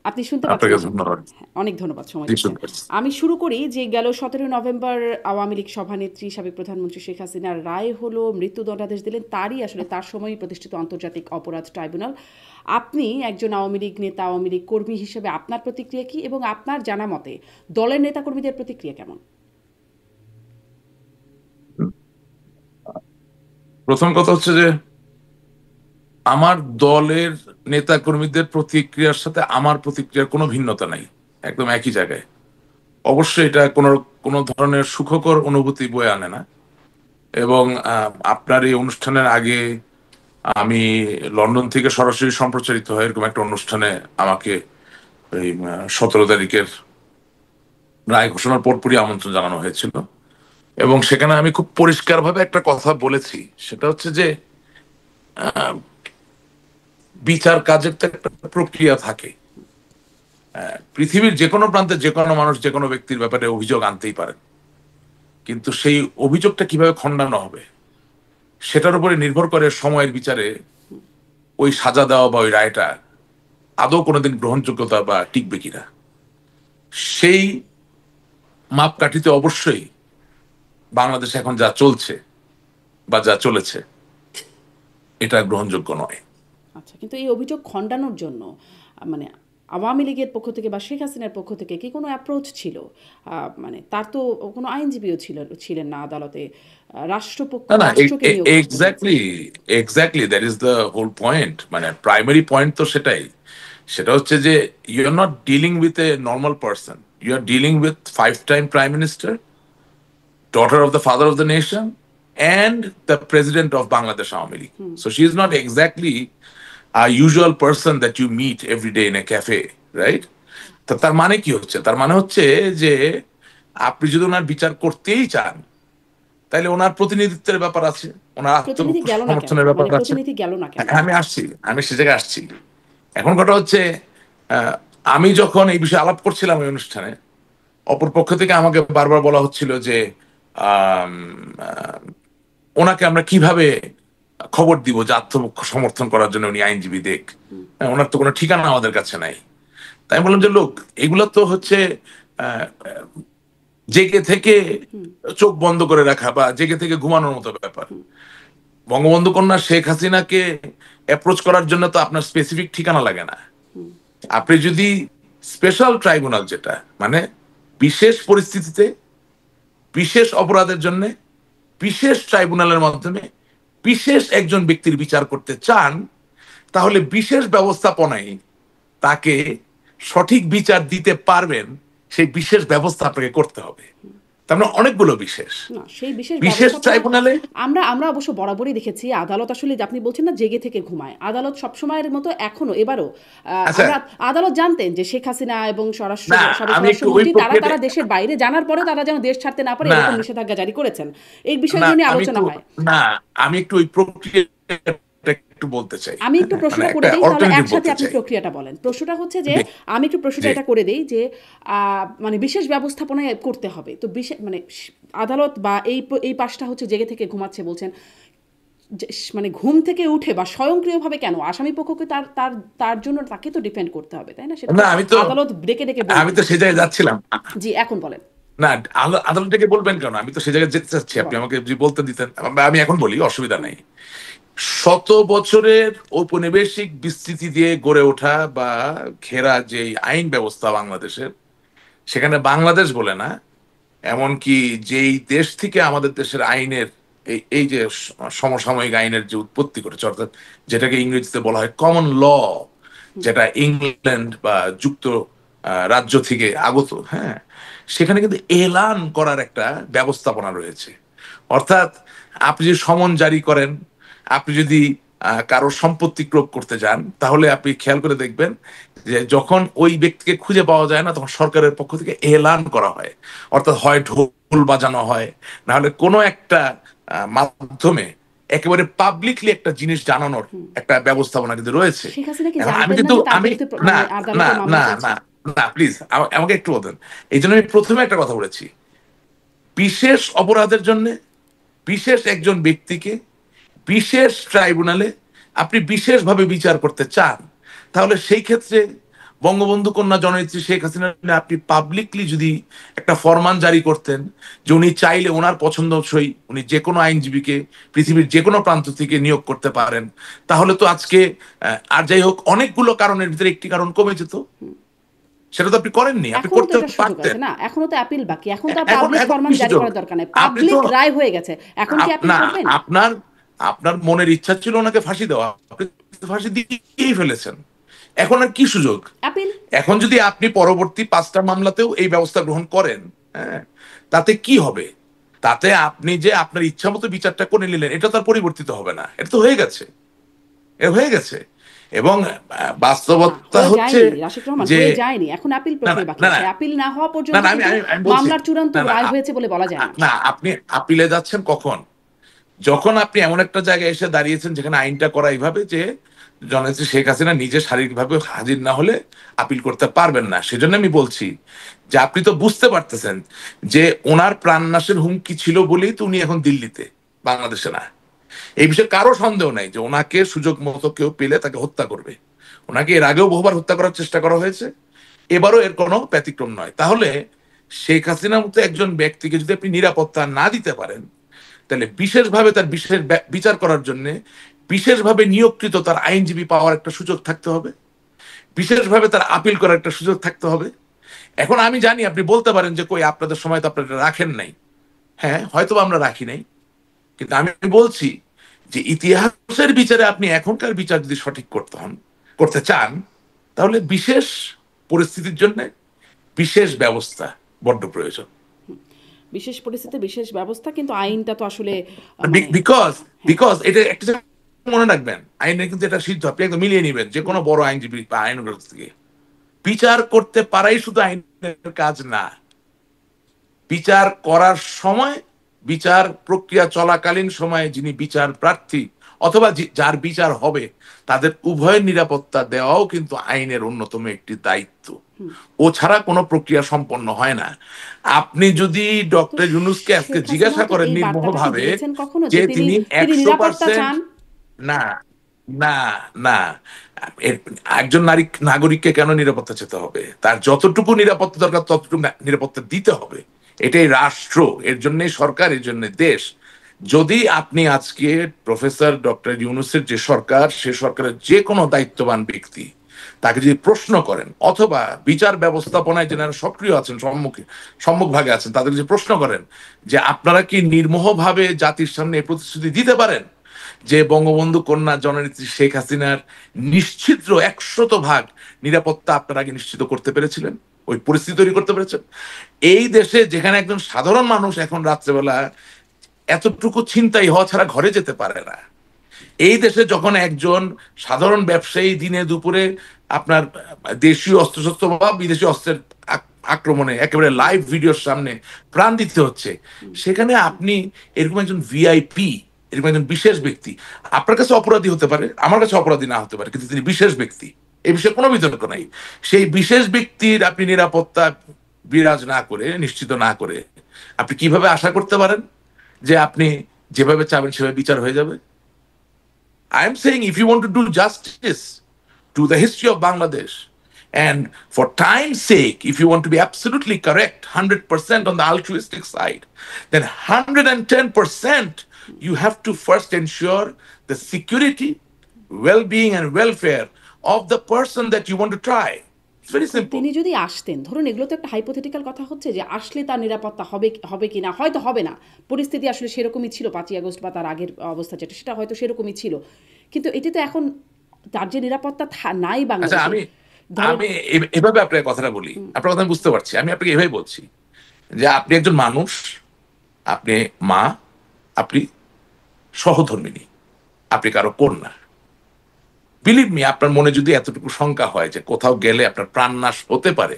আপনি শুনতে পাচ্ছেন আপনাকে আমাকে? ধন্যবাদ। হ্যাঁ, অনেক ধন্যবাদ সময় জি, দিচ্ছেন। শুনতে পাচ্ছি। আমি শুরু করি যে গেল 17 নভেম্বর আওয়ামী লীগ সভানেত্রী সাবেক প্রধানমন্ত্রী শেখ হাসিনার রায় হলো, মৃত্যুদণ্ডাদেশ দিলেন। তারই আসলে তার সময়ই প্রতিষ্ঠিত আন্তর্জাতিক অপরাধ ট্রাইব্যুনাল। আপনি একজন আওয়ামী লীগ নেতা, আওয়ামী লীগ কর্মী হিসেবে আপনার প্রতিক্রিয়া কি, এবং আপনার জানা মতে দলের নেতাকর্মীদের প্রতিক্রিয়া কেমন? প্রথম কথা হচ্ছে যে আমার দলের নেতা কর্মীদের প্রতিক্রিয়ার সাথে আমার প্রতিক্রিয়ার কোনো ভিন্নতা নাই, একদম একই জায়গায়। অবশ্যই এটা কোনো কোনো ধরনের সুখকর অনুভূতি বয়ে আনে না। এবং আপনার এই অনুষ্ঠানের আগে আমি লন্ডন থেকে সরাসরি সম্প্রচারিত হয় এরকম একটা অনুষ্ঠানে আমাকে এই 17 তারিখের রায় ঘোষণার পরপরই আমন্ত্রণ জানানো হয়েছিল। এবং সেখানে আমি খুব পরিষ্কারভাবে একটা কথা বলেছি, সেটা হচ্ছে যে বিচার কাজের তো একটা প্রক্রিয়া থাকে। পৃথিবীর যে কোনো প্রান্তে যে কোনো মানুষ যে কোনো ব্যক্তির ব্যাপারে অভিযোগ আনতেই পারেন, কিন্তু সেই অভিযোগটা কিভাবে খণ্ডানো হবে সেটার উপরে নির্ভর করে সময়ের বিচারে ওই সাজা দেওয়া বা ওই রায়টা আদৌ কোনোদিন গ্রহণযোগ্যতা বা টিকবে কিনা। সেই মাপকাঠিতে অবশ্যই বাংলাদেশে এখন যা চলছে বা যা চলেছে এটা গ্রহণযোগ্য নয়। আচ্ছা, কিন্তু এই অভিযোগ খণ্ডানোর জন্য মানে আওয়ামী লীগের পক্ষ থেকে বা শেখ হাসিনার পক্ষ থেকে কি কোনো অ্যাপ্রোচ ছিল? মানে তার তো কোনো আইনজীবীও ছিলেন না আদালতে। রাষ্ট্রপক্ষ না না, রাষ্ট্রকে নিয়োগ করতে হয়েছে। Exactly, exactly that is the whole point. মানে প্রাইমারি পয়েন্ট তো সেটাই। সেটা হচ্ছে যে you are not dealing with a normal person, you are dealing with 5 time prime minister, daughter of the father of the nation, and the president of Bangladesh Awami League. So she is not exactly a usual person that you meet every day in a cafe, right? তো তার মানে কি হচ্ছে? তার মানে হচ্ছে যে আপনি যদি ওনার বিচার করতেই চান তাহলে ওনার প্রতিনিধিত্বের ব্যাপার আছে, ওনার প্রতিনিধি গেল না কেন? আত্মসমর্থনের ব্যাপার মানে আছে। প্রতিনিধি গেল না কেন? হ্যাঁ, আমি আসছি, আমি সে জায়গায় আসছি। এখন কথা হচ্ছে আহ, আমি যখন এই বিষয়ে আলাপ করছিলাম ওই অনুষ্ঠানে, অপর পক্ষ থেকে আমাকে বারবার বলা হচ্ছিল যে আম, আহ, ওনাকে আমরা কিভাবে খবর দিব যে আত্মসমর্থন করার জন্য উনি আইনজীবী দেখ। হ্যাঁ, ওনার তো কোনো ঠিকানা আমাদের কাছে নাই। তাই আমি বললাম যে লোক, এগুলো তো হচ্ছে আহ, জেগে থেকে চোখ বন্ধ করে রাখা বা জেগে থেকে ঘুমানোর মতো ব্যাপার। বঙ্গবন্ধু কন্যা শেখ হাসিনাকে অ্যাপ্রোচ করার জন্য তো আপনার স্পেসিফিক ঠিকানা লাগে না। আপনি যদি স্পেশাল ট্রাইব্যুনাল, যেটা মানে বিশেষ পরিস্থিতিতে বিশেষ অপরাধের জন্য বিশেষ ট্রাইব্যুনালের মাধ্যমে বিশেষ একজন ব্যক্তির বিচার করতে চান, তাহলে বিশেষ ব্যবস্থাপনায় তাকে সঠিক বিচার দিতে পারবেন, সেই বিশেষ ব্যবস্থা আপনাকে করতে হবে। তার মানে অনেকগুলো বিশেষ না, সেই বিশেষ বিশেষ ব্যবস্থাপনা ট্রাইব্যুনালে। আমরা আমরা অবশ্য বরাবরই দেখেছি আদালত আসলে, যে আপনি বলছেন না জেগে থেকে ঘুমায়, আদালত সবসময়ের মতো এখনো এবারও আচ্ছা, আমরা আদালত জানতেন যে শেখ হাসিনা এবং না সাবেক আমি একটু ওই স্বরাষ্ট্রমন্ত্রী তারা প্রক্রিয়াটা, তারা দেশের বাইরে, জানার পরেও তারা যেন দেশ ছাড়তে না পারে না এরকম নিষেধাজ্ঞা জারি করেছেন। এই না বিষয়গুলো নিয়ে আমি আলোচনা একটু, হয়। না আমি একটু ওই প্রক্রিয়াটা একটু বলতে চাই। আমি একটু মানে প্রশ্নটা করে একটা দেই, তাহলে অল্টারনেটিভ একসাথে বলতে আপনি চাই। প্রক্রিয়াটা বলেন। প্রশ্নটা হচ্ছে যে, জি, আমি একটু প্রশ্নটা জি। এটা করে দেই যে মানে বিশেষ ব্যবস্থাপনায় করতে হবে তো বিশেষ মানে আদালত বা এই পাশটা হচ্ছে জেগে থেকে ঘুমাচ্ছে বলছেন। মানে ঘুম থেকে উঠে বা স্বয়ংক্রিয়ভাবে কেন আসামি পক্ষকে তার তার তার জন্য তাকে তো ডিপেন্ড করতে হবে, তাই না? সেটা না তো আমি তো, আদালত ডেকে ডেকে আমি বলবে তো না। সেই জায়গায় যাচ্ছিলাম। জি, এখন বলেন। না, আদালত থেকে বলবেন কেন? আমি তো সেই জায়গায় যেতে চাচ্ছি, আপনি বলেন। আমাকে যদি বলতে দিতেন। আমি এখন বলি, অসুবিধা নাই। শত বছরের ঔপনিবেশিক বিস্তৃতি দিয়ে গড়ে ওঠা বা ঘেরা যে আইন ব্যবস্থা বাংলাদেশের, সেখানে বাংলাদেশ বলে না, এমনকি যেই দেশ থেকে আমাদের দেশের আইনের এই এই যে সমসাময়িক আইনের যে উৎপত্তি করেছে, অর্থাৎ যেটাকে ইংরেজিতে বলা হয় কমন ল, যেটা ইংল্যান্ড বা যুক্ত রাজ্য থেকে আগত, হ্যাঁ, সেখানে কিন্তু এলান করার একটা ব্যবস্থাপনা রয়েছে। অর্থাৎ আপনি যদি সমন জারি করেন, আপনি যদি কারোর সম্পত্তি ক্রোক করতে যান, তাহলে আপনি খেয়াল করে দেখবেন যে যখন ওই ব্যক্তিকে খুঁজে পাওয়া যায় না, তখন সরকারের পক্ষ থেকে এলান করা হয়। অর্থাৎ হয় ঢোল বাজানো হয়, না হলে কোনো একটা মাধ্যমে একেবারে পাবলিকলি একটা জিনিস জানানোর একটা ব্যবস্থাপনা কিন্তু রয়েছে। শেখ হাসিনা কি এখন আমি জানতেন না কিন্তু যে তার আমি, বিরুদ্ধে না মানে না আদালতে মামলা না চলছে? না না প্লিজ আমাকে একটু বলতেন। এই জন্য আমি প্রথমে একটা কথা বলেছি, বিশেষ অপরাধের জন্য বিশেষ একজন ব্যক্তিকে বিশেষ ট্রাইব্যুনালে আপনি বিশেষভাবে বিচার করতে চান, তাহলে সেই ক্ষেত্রে বঙ্গবন্ধু কন্যা জননেত্রী শেখ হাসিনা আপনি পাবলিকলি যদি একটা ফরমান জারি করতেন যে উনি চাইলে ওনার পছন্দসই উনি যে কোনো আইনজীবীকে পৃথিবীর যে কোনো প্রান্ত থেকে নিয়োগ করতে পারেন, তাহলে তো আজকে আর যাই হোক অনেকগুলো কারণের ভিতরে একটি কারণ কমে যেত। সেটা তো আপনি করেননি, আপনি এখনো তো করতে এটা সুযোগ পারতেন। আছে না, এখনো তো অ্যাপিল বাকি, এখন তো এখন পাবলিক এখন ফরমান কি জারি সুযোগ? করার দরকার নেই, আপনি তো পাবলিক রায় হয়ে গেছে, এখন কি অ্যাপিল না, করবেন? আপনার আপনার মনের ইচ্ছা ছিল ওনাকে ফাঁসি দেওয়া, আপনি তো ফাঁসি দিয়েই ফেলেছেন। এখন আর কি সুযোগ? অ্যাপিল। এখন যদি আপনি পরবর্তী 5টা মামলাতেও এই ব্যবস্থা গ্রহণ করেন, হ্যাঁ, তাতে কি হবে? তাতে আপনি যে আপনার ইচ্ছা মতো বিচারটা করে নিলেন এটা তো আর পরিবর্তিত হবে না, এটা তো হয়ে গেছে, এটা হয়ে গেছে। এবং না, বাস্তবতা হয়ে হচ্ছে যায়নি রাশিদ রহমান, যে হয়ে যায়নি, এখন অ্যাপিল না না প্রক্রিয়া বাকি না আছে, না অ্যাপিল না হওয়া না পর্যন্ত না, কিন্তু আমি বলছি মামলার চূড়ান্ত না না রায় হয়েছে বলে বলা যায় না। না, আপনি আপিলে যাচ্ছেন কখন? যখন আপনি এমন একটা জায়গায় এসে দাঁড়িয়েছেন যেখানে আইনটা করা এইভাবে যে জননেত্রী শেখ হাসিনা নিজে শারীরিকভাবে হাজির না হলে আপিল করতে পারবেন না। সেজন্য আমি বলছি যে আপনি তো বুঝতে পারতেছেন যে ওনার প্রাণনাশের হুমকি ছিল বলেই তো উনি এখন দিল্লিতে, বাংলাদেশে না। এই বিষয়ে কারো সন্দেহ নাই যে ওনাকে সুযোগ মতো কেউ পেলে তাকে হত্যা করবে। ওনাকে এর আগেও বহুবার হত্যা করার চেষ্টা করা হয়েছে, এবারও এর কোনো ব্যতিক্রম নয়। তাহলে শেখ হাসিনার মতো একজন ব্যক্তিকে যদি আপনি নিরাপত্তা না দিতে পারেন, তাহলে বিশেষভাবে তার বিশেষ বিচার করার জন্য বিশেষভাবে নিয়োগকৃত তার আইনজীবী পাওয়ার একটা সুযোগ থাকতে হবে, বিশেষভাবে তার আপিল করার একটা সুযোগ থাকতে হবে। এখন আমি জানি আপনি বলতে পারেন যে কই আপনাদের সময় তো আপনারা রাখেন নাই। হ্যাঁ, হয়তো আমরা রাখি নাই, কিন্তু আমি বলছি যে ইতিহাসের বিচারে আপনি এখনকার বিচার যদি সঠিক করতে চান, তাহলে বিশেষ পরিস্থিতির জন্য বিশেষ ব্যবস্থা বড্ড প্রয়োজন। বিশেষ পরিস্থিতিতে বিশেষ ব্যবস্থা, কিন্তু আইনটা তো আসলে মানে বিকজ হ্যাঁ। বিকজ এটা একটা জিনিস মনে রাখবেন, আইনের কিন্তু এটা সিদ্ধ, আপনি একদম মিলিয়ে নিবেন যে কোনো বড় আইনজীবী বা আইনজ্ঞ থেকে বিচার করতে পারাই শুধু আইনের কাজ না। বিচার করার সময়, বিচার প্রক্রিয়া চলাকালীন সময়ে যিনি বিচার প্রার্থী অথবা যার বিচার হবে তাদের উভয়ের নিরাপত্তা দেওয়াও কিন্তু আইনের অন্যতম একটি দায়িত্ব। ও ছাড়া কোনো প্রক্রিয়া সম্পন্ন হয় না। আপনি যদি তো ডক্টর ইউনূসকে আজকে শেখ হাসিনা জিজ্ঞাসা কি করেন এই বার্তাটা কি নির্মোহভাবে দিয়েছেন কখনো যে যে তিনি তিনি তিনি নিরাপত্তা 100%, চান? না না না, একজন নাগরিককে কেন নিরাপত্তা চেতে হবে? তার যতটুকু নিরাপত্তা দরকার ততটুকু নিরাপত্তা দিতে হবে। এটাই রাষ্ট্র, এর জন্য সরকার, এর জন্য দেশ। যদি আপনি আজকে প্রফেসর ডক্টর ইউনূসের যে সরকার, সে সরকারের যে কোনো দায়িত্ববান ব্যক্তি তাকে যদি প্রশ্ন করেন, অথবা বিচার ব্যবস্থাপনায় যারা সক্রিয় আছেন, সম্মুখভাগে আছেন, তাদের যে প্রশ্ন করেন যে আপনারা কি নির্মোহভাবে জাতির সামনে এই প্রতিশ্রুতি দিতে পারেন যে বঙ্গবন্ধু কন্যা জননেত্রী শেখ হাসিনার নিশ্চিদ্র 100% নিরাপত্তা আপনারা আগে নিশ্চিত করতে পেরেছিলেন, ওই পরিস্থিতি তৈরি করতে পেরেছেন? এই দেশে যেখানে একজন সাধারণ মানুষ এখন রাত্রেবেলা এতটুকু ছিনতাই হওয়া ছাড়া ঘরে যেতে পারে না, এই দেশে যখন একজন সাধারণ ব্যবসায়ী দিনে দুপুরে আপনার দেশীয় অস্ত্রশস্ত্র বা বিদেশি অস্ত্রের আক্রমণে একেবারে লাইভ ভিডিওর সামনে প্রাণ দিতে হচ্ছে, সেখানে আপনি এরকম একজন ভিআইপি, এরকম একজন বিশেষ ব্যক্তি, আপনার কাছে অপরাধী হতে পারে, আমার কাছে অপরাধী না হতে পারে, কিন্তু তিনি বিশেষ ব্যক্তি, এই বিষয়ে কোনো বিতর্ক নাই। সেই বিশেষ ব্যক্তির আপনি নিরাপত্তা বিরাজ না করে, নিশ্চিত না করে, আপনি কিভাবে আশা করতে পারেন যে আপনি যেভাবে চাবেন সেভাবে বিচার হয়ে যাবে? I'm saying if you want to do justice to the history of Bangladesh, and for time's sake, if you want to be absolutely correct, 100% on the altruistic side, then 110% you have to first ensure the security, well-being, and welfare of the person that you want to try. It's very এখন simple. তিনি যদি আসতেন, ধরুন এগুলো তো একটা hypothetical কথা হচ্ছে যে আসলে তার নিরাপত্তা হবে হবে কি না, হয়তো হবে না, পরিস্থিতি আসলে সেরকমই ছিল 5ই আগস্ট বা তার আগের অবস্থা যেটা, সেটা হয়তো সেরকমই ছিল, কিন্তু এটি তো এখন তার যে নিরাপত্তা নাই আচ্ছা, বাংলাদেশে। আমি ধরেন আমি এভাবে আপনার কথাটা বলি, আপনার কথা আমি বুঝতে পারছি। আমি আপনাকে এভাবে বলছি যে আপনি একজন মানুষ, আপনি মা, আপনি সহধর্মিণী, আপনি কারো কন্যা। বিলিভ মি, আপনার মনে যদি এতটুকু শঙ্কা হয় যে কোথাও গেলে আপনার প্রাণনাশ হতে পারে,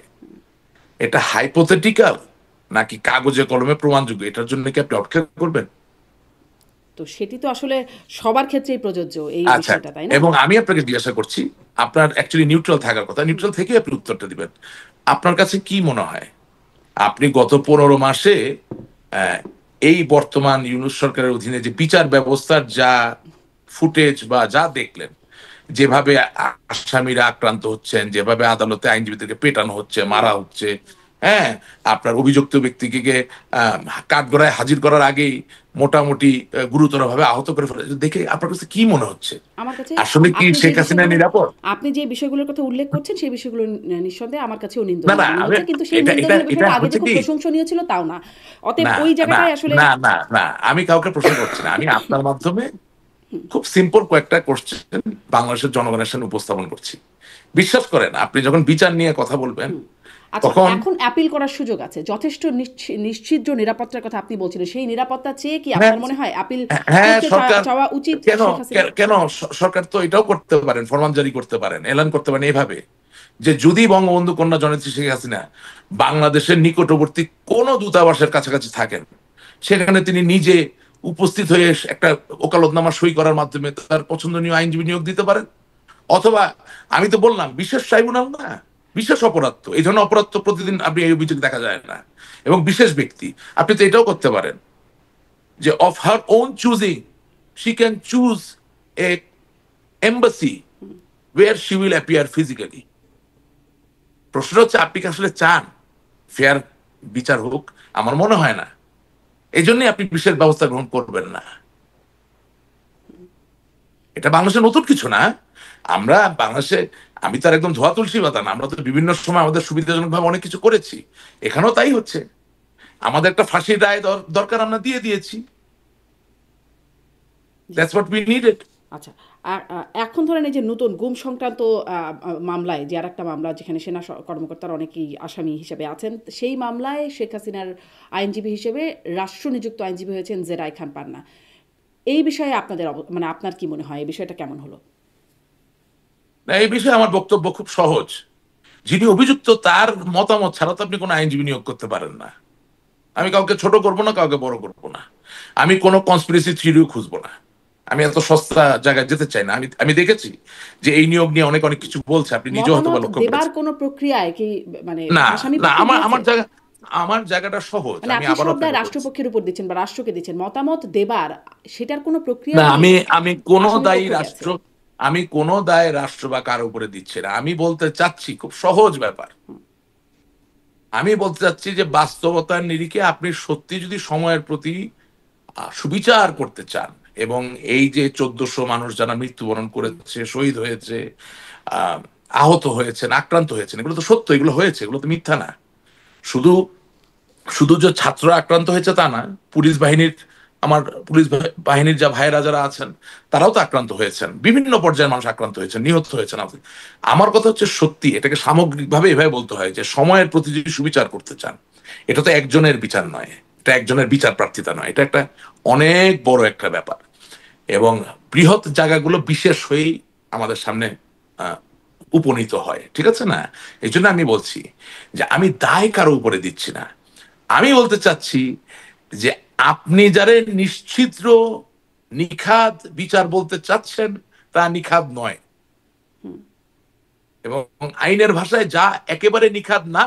এটা হাইপোথেটিক্যাল নাকি কাগজে কলমে প্রমাণযোগ্য, এটার জন্য কি আপনি অপেক্ষা করবেন? তো সেটি তো আসলে সবার ক্ষেত্রেই প্রযোজ্য এই আচ্ছা, বিষয়টা, তাই না? এবং আমি আপনাকে জিজ্ঞাসা করছি, আপনার অ্যাকচুয়ালি নিউট্রাল থাকার কথা, নিউট্রাল থেকে আপনি উত্তরটা দিবেন। আপনার কাছে কি মনে হয় আপনি গত 15 মাসে এই বর্তমান ইউনূস সরকারের অধীনে যে বিচার ব্যবস্থার যা ফুটেজ বা যা দেখলেন, যেভাবে আসামিরা আক্রান্ত হচ্ছেন, যেভাবে আদালতে আইনজীবীদেরকে পেটানো হচ্ছে, মারা হচ্ছে, হ্যাঁ, আপনার অভিযুক্ত ব্যক্তিকে কাঠগড়ায় হাজির করার আগেই মোটামুটি গুরুতরভাবে আহত করে ফেলে, দেখে আপনার কাছে কি মনে হচ্ছে? আমার কাছে আসলে কি আপনি যে শেখ হাসিনা বিষয়গুলো নিরাপদ? আপনি যে বিষয়গুলোর কথা উল্লেখ করছেন সেই বিষয়গুলো নিঃসন্দেহে আমার কাছেও না নিন্দনীয় না, মনে আমি হচ্ছে, কিন্তু সেই এটা এটা নিন্দনীয় এটা বিষয়টা আগে যে হচ্ছে খুব কি, প্রশংসনীয় ছিল তাও না। অতএব না ওই না জায়গাটায় আসলে না না না, আমি কাউকে প্রশ্ন করছি না, আমি আপনার মাধ্যমে খুব সিম্পল কয়েকটা কোশ্চেন বাংলাদেশের জনগণের সামনে উপস্থাপন করছি। বিশ্বাস করেন, আপনি যখন বিচার নিয়ে কথা বলবেন আচ্ছা, তখন, এখন অ্যাপিল করার সুযোগ আছে, যথেষ্ট নিশ্ছিদ্র নিরাপত্তার কথা আপনি বলছিলেন, সেই নিরাপত্তা চেয়ে কি হ্যাঁ আপনার মনে হয় অ্যাপিল হ্যাঁ, করতে সরকার চাওয়া উচিত কেন শেখ হাসিনা? কেন সরকার তো এটাও করতে পারেন, ফরমান জারি করতে পারেন, এলান করতে পারেন এভাবে যে যদি বঙ্গবন্ধু কন্যা জননেত্রী শেখ হাসিনা বাংলাদেশের নিকটবর্তী কোন দূতাবাসের কাছাকাছি থাকেন, সেখানে তিনি নিজে উপস্থিত হয়ে একটা ওকালতনামা সই করার মাধ্যমে তার পছন্দনীয় আইনজীবী নিয়োগ দিতে পারেন। অথবা আমি তো বললাম বিশেষ ট্রাইব্যুনাল না, বিশেষ অপরাধ, তো এই ধরনের অপরাধ তো প্রতিদিন আপনি এই অভিযোগ দেখা যায় না, এবং বিশেষ ব্যক্তি, আপনি তো এটাও করতে পারেন যে of her own choosing she can choose a embassy where she will appear physically. প্রশ্ন হচ্ছে আপনি কি আসলে চান ফেয়ার বিচার হোক? আমার মনে হয় না। এই জন্যই আপনি বিশেষ ব্যবস্থা গ্রহণ করবেন না। এটা বাংলাদেশে নতুন কিছু না। আমরা বাংলাদেশে, আমি তার একদম ধোয়া তুলসী পাতা না, আমরা তো বিভিন্ন সময় আমাদের সুবিধাজনক ভাবে অনেক কিছু করেছি, এখানেও তাই হচ্ছে। আমাদের একটা ফাঁসির রায় দরকার, আমরা দিয়ে দিয়েছি। That's what we needed. আচ্ছা, এখন ধরেন এই যে নতুন গুম সংক্রান্ত মামলায়, যে আরেকটা মামলা যেখানে সেনা কর্মকর্তার অনেকেই আসামি হিসেবে আছেন, সেই মামলায় শেখ হাসিনার আইনজীবী হিসেবে রাষ্ট্রনিযুক্ত আইনজীবী হয়েছেন জেরাই খান পান্না। এই বিষয়ে আপনাদের মানে আপনার কি মনে হয়, এই বিষয়টা কেমন হলো? না, এই বিষয়ে আমার বক্তব্য খুব সহজ। যিনি অভিযুক্ত তার মতামত ছাড়া তো আপনি কোনো আইনজীবী নিয়োগ করতে পারেন না। আমি কাউকে ছোট করব না, কাউকে বড় করব না, আমি কোনো কনস্পিরেসি থিওরিও খুঁজবো না, আমি এত সস্তা জায়গায় যেতে চাই না। আমি দেখেছি যে এই নিয়োগ নিয়ে অনেক অনেক কিছু বলছে, আপনি নিজেও হয়তো বা মতামত লক্ষ্য দেবার করেছেন। কোনো প্রক্রিয়ায় কি মানে না আসামি না, পক্ষ আমার দিয়েছে? আমার জায়গা, আমার জায়গাটা সহজ, মানে আমি আপনি আবারও সব দায় আপনাকে বলছি। রাষ্ট্রপক্ষের উপর দিচ্ছেন বা রাষ্ট্রকে দিচ্ছেন, মতামত দেবার সেটার কোনো প্রক্রিয়া না, কি আমি কোনো আসামি দায়ী পক্ষ গেছে? রাষ্ট্র, আমি কোনো দায় রাষ্ট্র বা কারো উপরে দিচ্ছি না। আমি বলতে চাচ্ছি খুব সহজ ব্যাপার, আমি বলতে চাচ্ছি যে বাস্তবতার নিরিখে আপনি সত্যি যদি সময়ের প্রতি সুবিচার করতে চান, এবং এই যে 1400 মানুষ যারা মৃত্যুবরণ করেছে, শহীদ হয়েছে, আহ, আহত হয়েছেন, আক্রান্ত হয়েছেন, এগুলো তো সত্য, এগুলো হয়েছে, এগুলো তো মিথ্যা না। শুধু শুধু যে ছাত্র আক্রান্ত হয়েছে তা না, পুলিশ বাহিনীর, আমার পুলিশ বাহিনীর যা ভাইয়েরা যারা আছেন তারাও তো আক্রান্ত হয়েছেন, বিভিন্ন পর্যায়ের মানুষ আক্রান্ত হয়েছেন, নিহত হয়েছেন। আমার কথা হচ্ছে সত্যি এটাকে সামগ্রিকভাবে এভাবে বলতে হয় যে সময়ের প্রতি যদি সুবিচার করতে চান, এটা তো একজনের বিচার নয়, এটা একজনের বিচার প্রার্থিতা নয়, এটা একটা অনেক বড় একটা ব্যাপার, এবং বৃহৎ জায়গাগুলো বিশেষ হয়েই আমাদের সামনে আহ, উপনীত হয়, ঠিক আছে না? এই জন্য আমি বলছি যে আমি দায় কারো উপরে দিচ্ছি না। আমি বলতে চাচ্ছি যে আপনি যারা নিশ্চিদ্র নিখাদ বিচার বলতে চাচ্ছেন তা নিখাদ নয়, এবং আইনের ভাষায় যা একেবারে নিখাদ না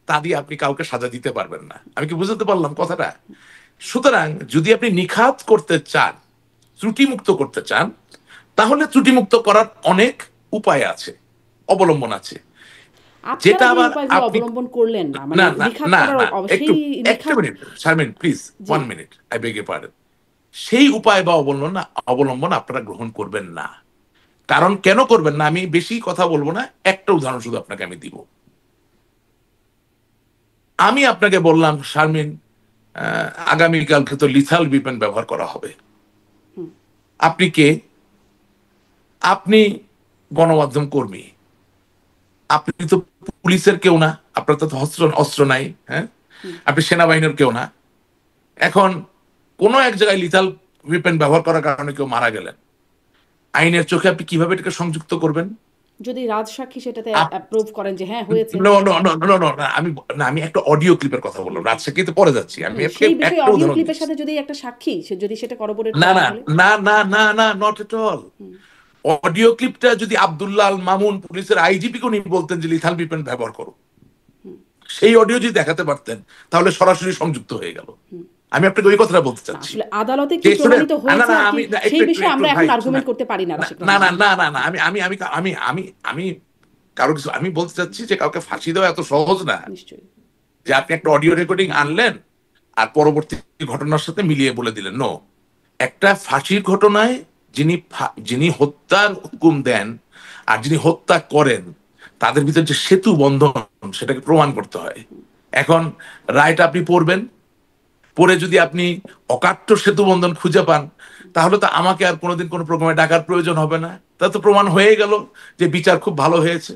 তা দিয়ে আপনি কাউকে সাজা দিতে পারবেন না। আমি কি বুঝতে পারলাম কথাটা? সুতরাং যদি আপনি নিখাত করতে চান, ত্রুটিমুক্ত করতে চান, তাহলে ত্রুটিমুক্ত করার অনেক উপায় আছে, অবলম্বন আছে, আপনারা যেটা যে আবার উপায়গুলো আপনি, অবলম্বন করলেন না, মানে না না নিখাত না করার না, একটু, সেই একটা নিখাত। মিনিট শারমিন প্লিজ, জি। 1 minute, I beg your pardon. সেই উপায় বা অবলম্বন আপনারা গ্রহণ করবেন না। কারণ কেন করবেন না আমি বেশি কথা বলবো না, একটা উদাহরণ শুধু আপনাকে আমি দিব। আমি আপনাকে বললাম শারমিন, আগামীকালকে তো লিথাল উইপন ব্যবহার করা হবে। আপনি কে? আপনি গণমাধ্যম কর্মী, আপনি তো পুলিশের কেউ না, আপনার তো অস্ত্র অস্ত্র নাই, হ্যাঁ, আপনি সেনাবাহিনীর কেউ না। এখন কোন এক জায়গায় লিথাল উইপন ব্যবহার করার কারণে কেউ মারা গেলেন, আইনের চোখে আপনি কিভাবে এটাকে সংযুক্ত করবেন? যদি রাজসাক্ষী সেটাতে আপ- অ্যাপ্রুভ করেন যে হ্যাঁ হয়েছে, No, no, no, no, no, no, না, আমি একটা অডিও ক্লিপের কথা বললাম, রাজশাহীতে পরে যাচ্ছি, আমি সেই বিষয়ে একটা অডিও উদাহরণ ক্লিপের দিচ্ছি। সাথে যদি একটা সাক্ষী সে যদি সেটা করবোরেট না করে না তাহলে? না না না না, নট এট অল। অডিও ক্লিপটা যদি আব্দুল্লাহ আল মামুন পুলিশের আইজিপি কে উনি বলতেন যে লিথাল উইপন ব্যবহার করো, সেই অডিও যদি দেখাতে পারতেন তাহলে সরাসরি সংযুক্ত হয়ে গেল। আমি আপনাকে ওই কথাটা বলতে না, চাচ্ছি আসলে আদালতে কি যে প্রমাণিত না না হয়েছে না আর কি আমি না, একটু সেই একটু বিষয়ে একটু আমরা এখন ভাই আর্গুমেন্ট শোনেন করতে পারি না, না রাশিদ না রহমান। না না না না আমি কারো কিছু আমি বলতে চাচ্ছি যে কাউকে ফাঁসি দেওয়া এত সহজ না নিশ্চয়ই। যে আপনি একটা অডিও রেকর্ডিং আনলেন আর পরবর্তী ঘটনার সাথে মিলিয়ে বলে দিলেন। নো, একটা ফাঁসির ঘটনায় যিনি হত্যার হুকুম দেন আর যিনি হত্যা করেন তাদের ভিতরে যে সেতু বন্ধন সেটাকে প্রমাণ করতে হয়। এখন রায়টা আপনি পড়বেন, পরে যদি আপনি অকাট্য সেতু বন্ধন খুঁজে পান তাহলে তো আমাকে আর কোনোদিন কোনো প্রোগ্রামে ডাকার প্রয়োজন হবে না, তা তো প্রমাণ হয়ে গেল যে বিচার খুব ভালো হয়েছে।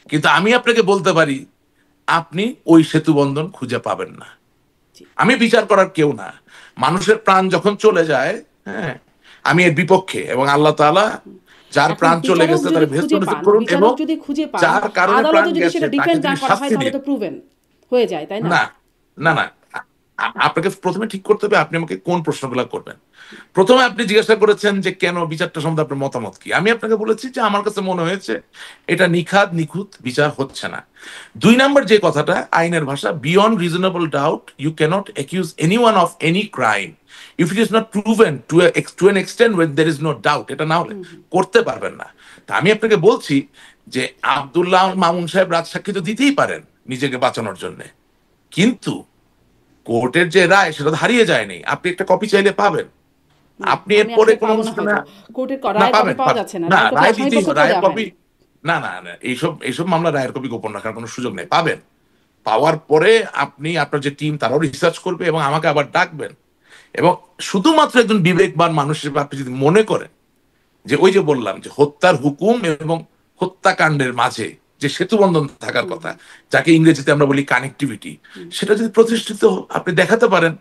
কিন্তু আমি আপনাকে বলতে পারি আপনি ওই সেতু বন্ধন খুঁজে পাবেন না। জি। আমি বিচার করার কেউ না। মানুষের প্রাণ যখন চলে যায়, হ্যাঁ, আমি এর বিপক্ষে, এবং আল্লাহ তাআলা যার এখন প্রাণ চলে বিচারক গেছে যদি তার খুঁজে ভেস্ত পান, করুন, এবং বিচারক যদি খুঁজে পান, যার কারণে প্রাণ আদালতে যদি গেছে সেটা তাকে ডিফেন্ড না তিনি করা হয় শাস্তি তাহলে দিন। তো প্রুভেন হয়ে যায়, তাই না? না না না, আপনাকে প্রথমে ঠিক করতে হবে আপনি আমাকে কোন প্রশ্নগুলো করবেন। প্রথমে আপনি জিজ্ঞাসা করেছেন যে কেন বিচারটা সম্বন্ধে আপনার মতামত কি। আমি আপনাকে বলেছি যে আমার কাছে মনে হয়েছে এটা নিখাদ নিখুঁত বিচার হচ্ছে না। 2 নম্বর যে কথাটা, আইনের ভাষা, beyond reasonable doubt you cannot accuse anyone of any crime if it is not proven to an extent when there is no doubt. এটা না হলে করতে পারবেন না। তা আমি আপনাকে বলছি যে আব্দুল্লাহ মামুন সাহেব রাজসাক্ষী তো দিতেই পারেন নিজেকে বাঁচানোর জন্য, কিন্তু কোর্টের যে রায় সেটা তো হারিয়ে যায়নি। আপনি একটা কপি চাইলে পাবেন। আপনি আমি এরপরে আসলে কোনো পাবো না অনুষ্ঠানে হয়তো, কোর্টের না রায়ের কপি পাবেন পাওয়া পাবেন যাচ্ছে না, না, রায়ের কপি রায় আসামি দিতেই পক্ষকেও রায়ের দেওয়া কপি, হয়নি। না না না, এইসব মামলা রায়ের কপি গোপন রাখার কোনো সুযোগ নেই। পাবেন, পাওয়ার পরে আপনি আপনার যে টিম তারাও রিসার্চ করবে এবং আমাকে আবার ডাকবেন। এবং শুধুমাত্র একজন বিবেকবান মানুষ হিসেবে আপনি যদি মনে করেন যে ওই যে বললাম যে হত্যার হুকুম এবং হত্যাকাণ্ডের মাঝে যে সেতুবন্ধন থাকার কথা, যাকে ইংরেজিতে আমরা বলি কানেক্টিভিটি, সেটা যদি প্রতিষ্ঠিত আপনি দেখাতে পারেন,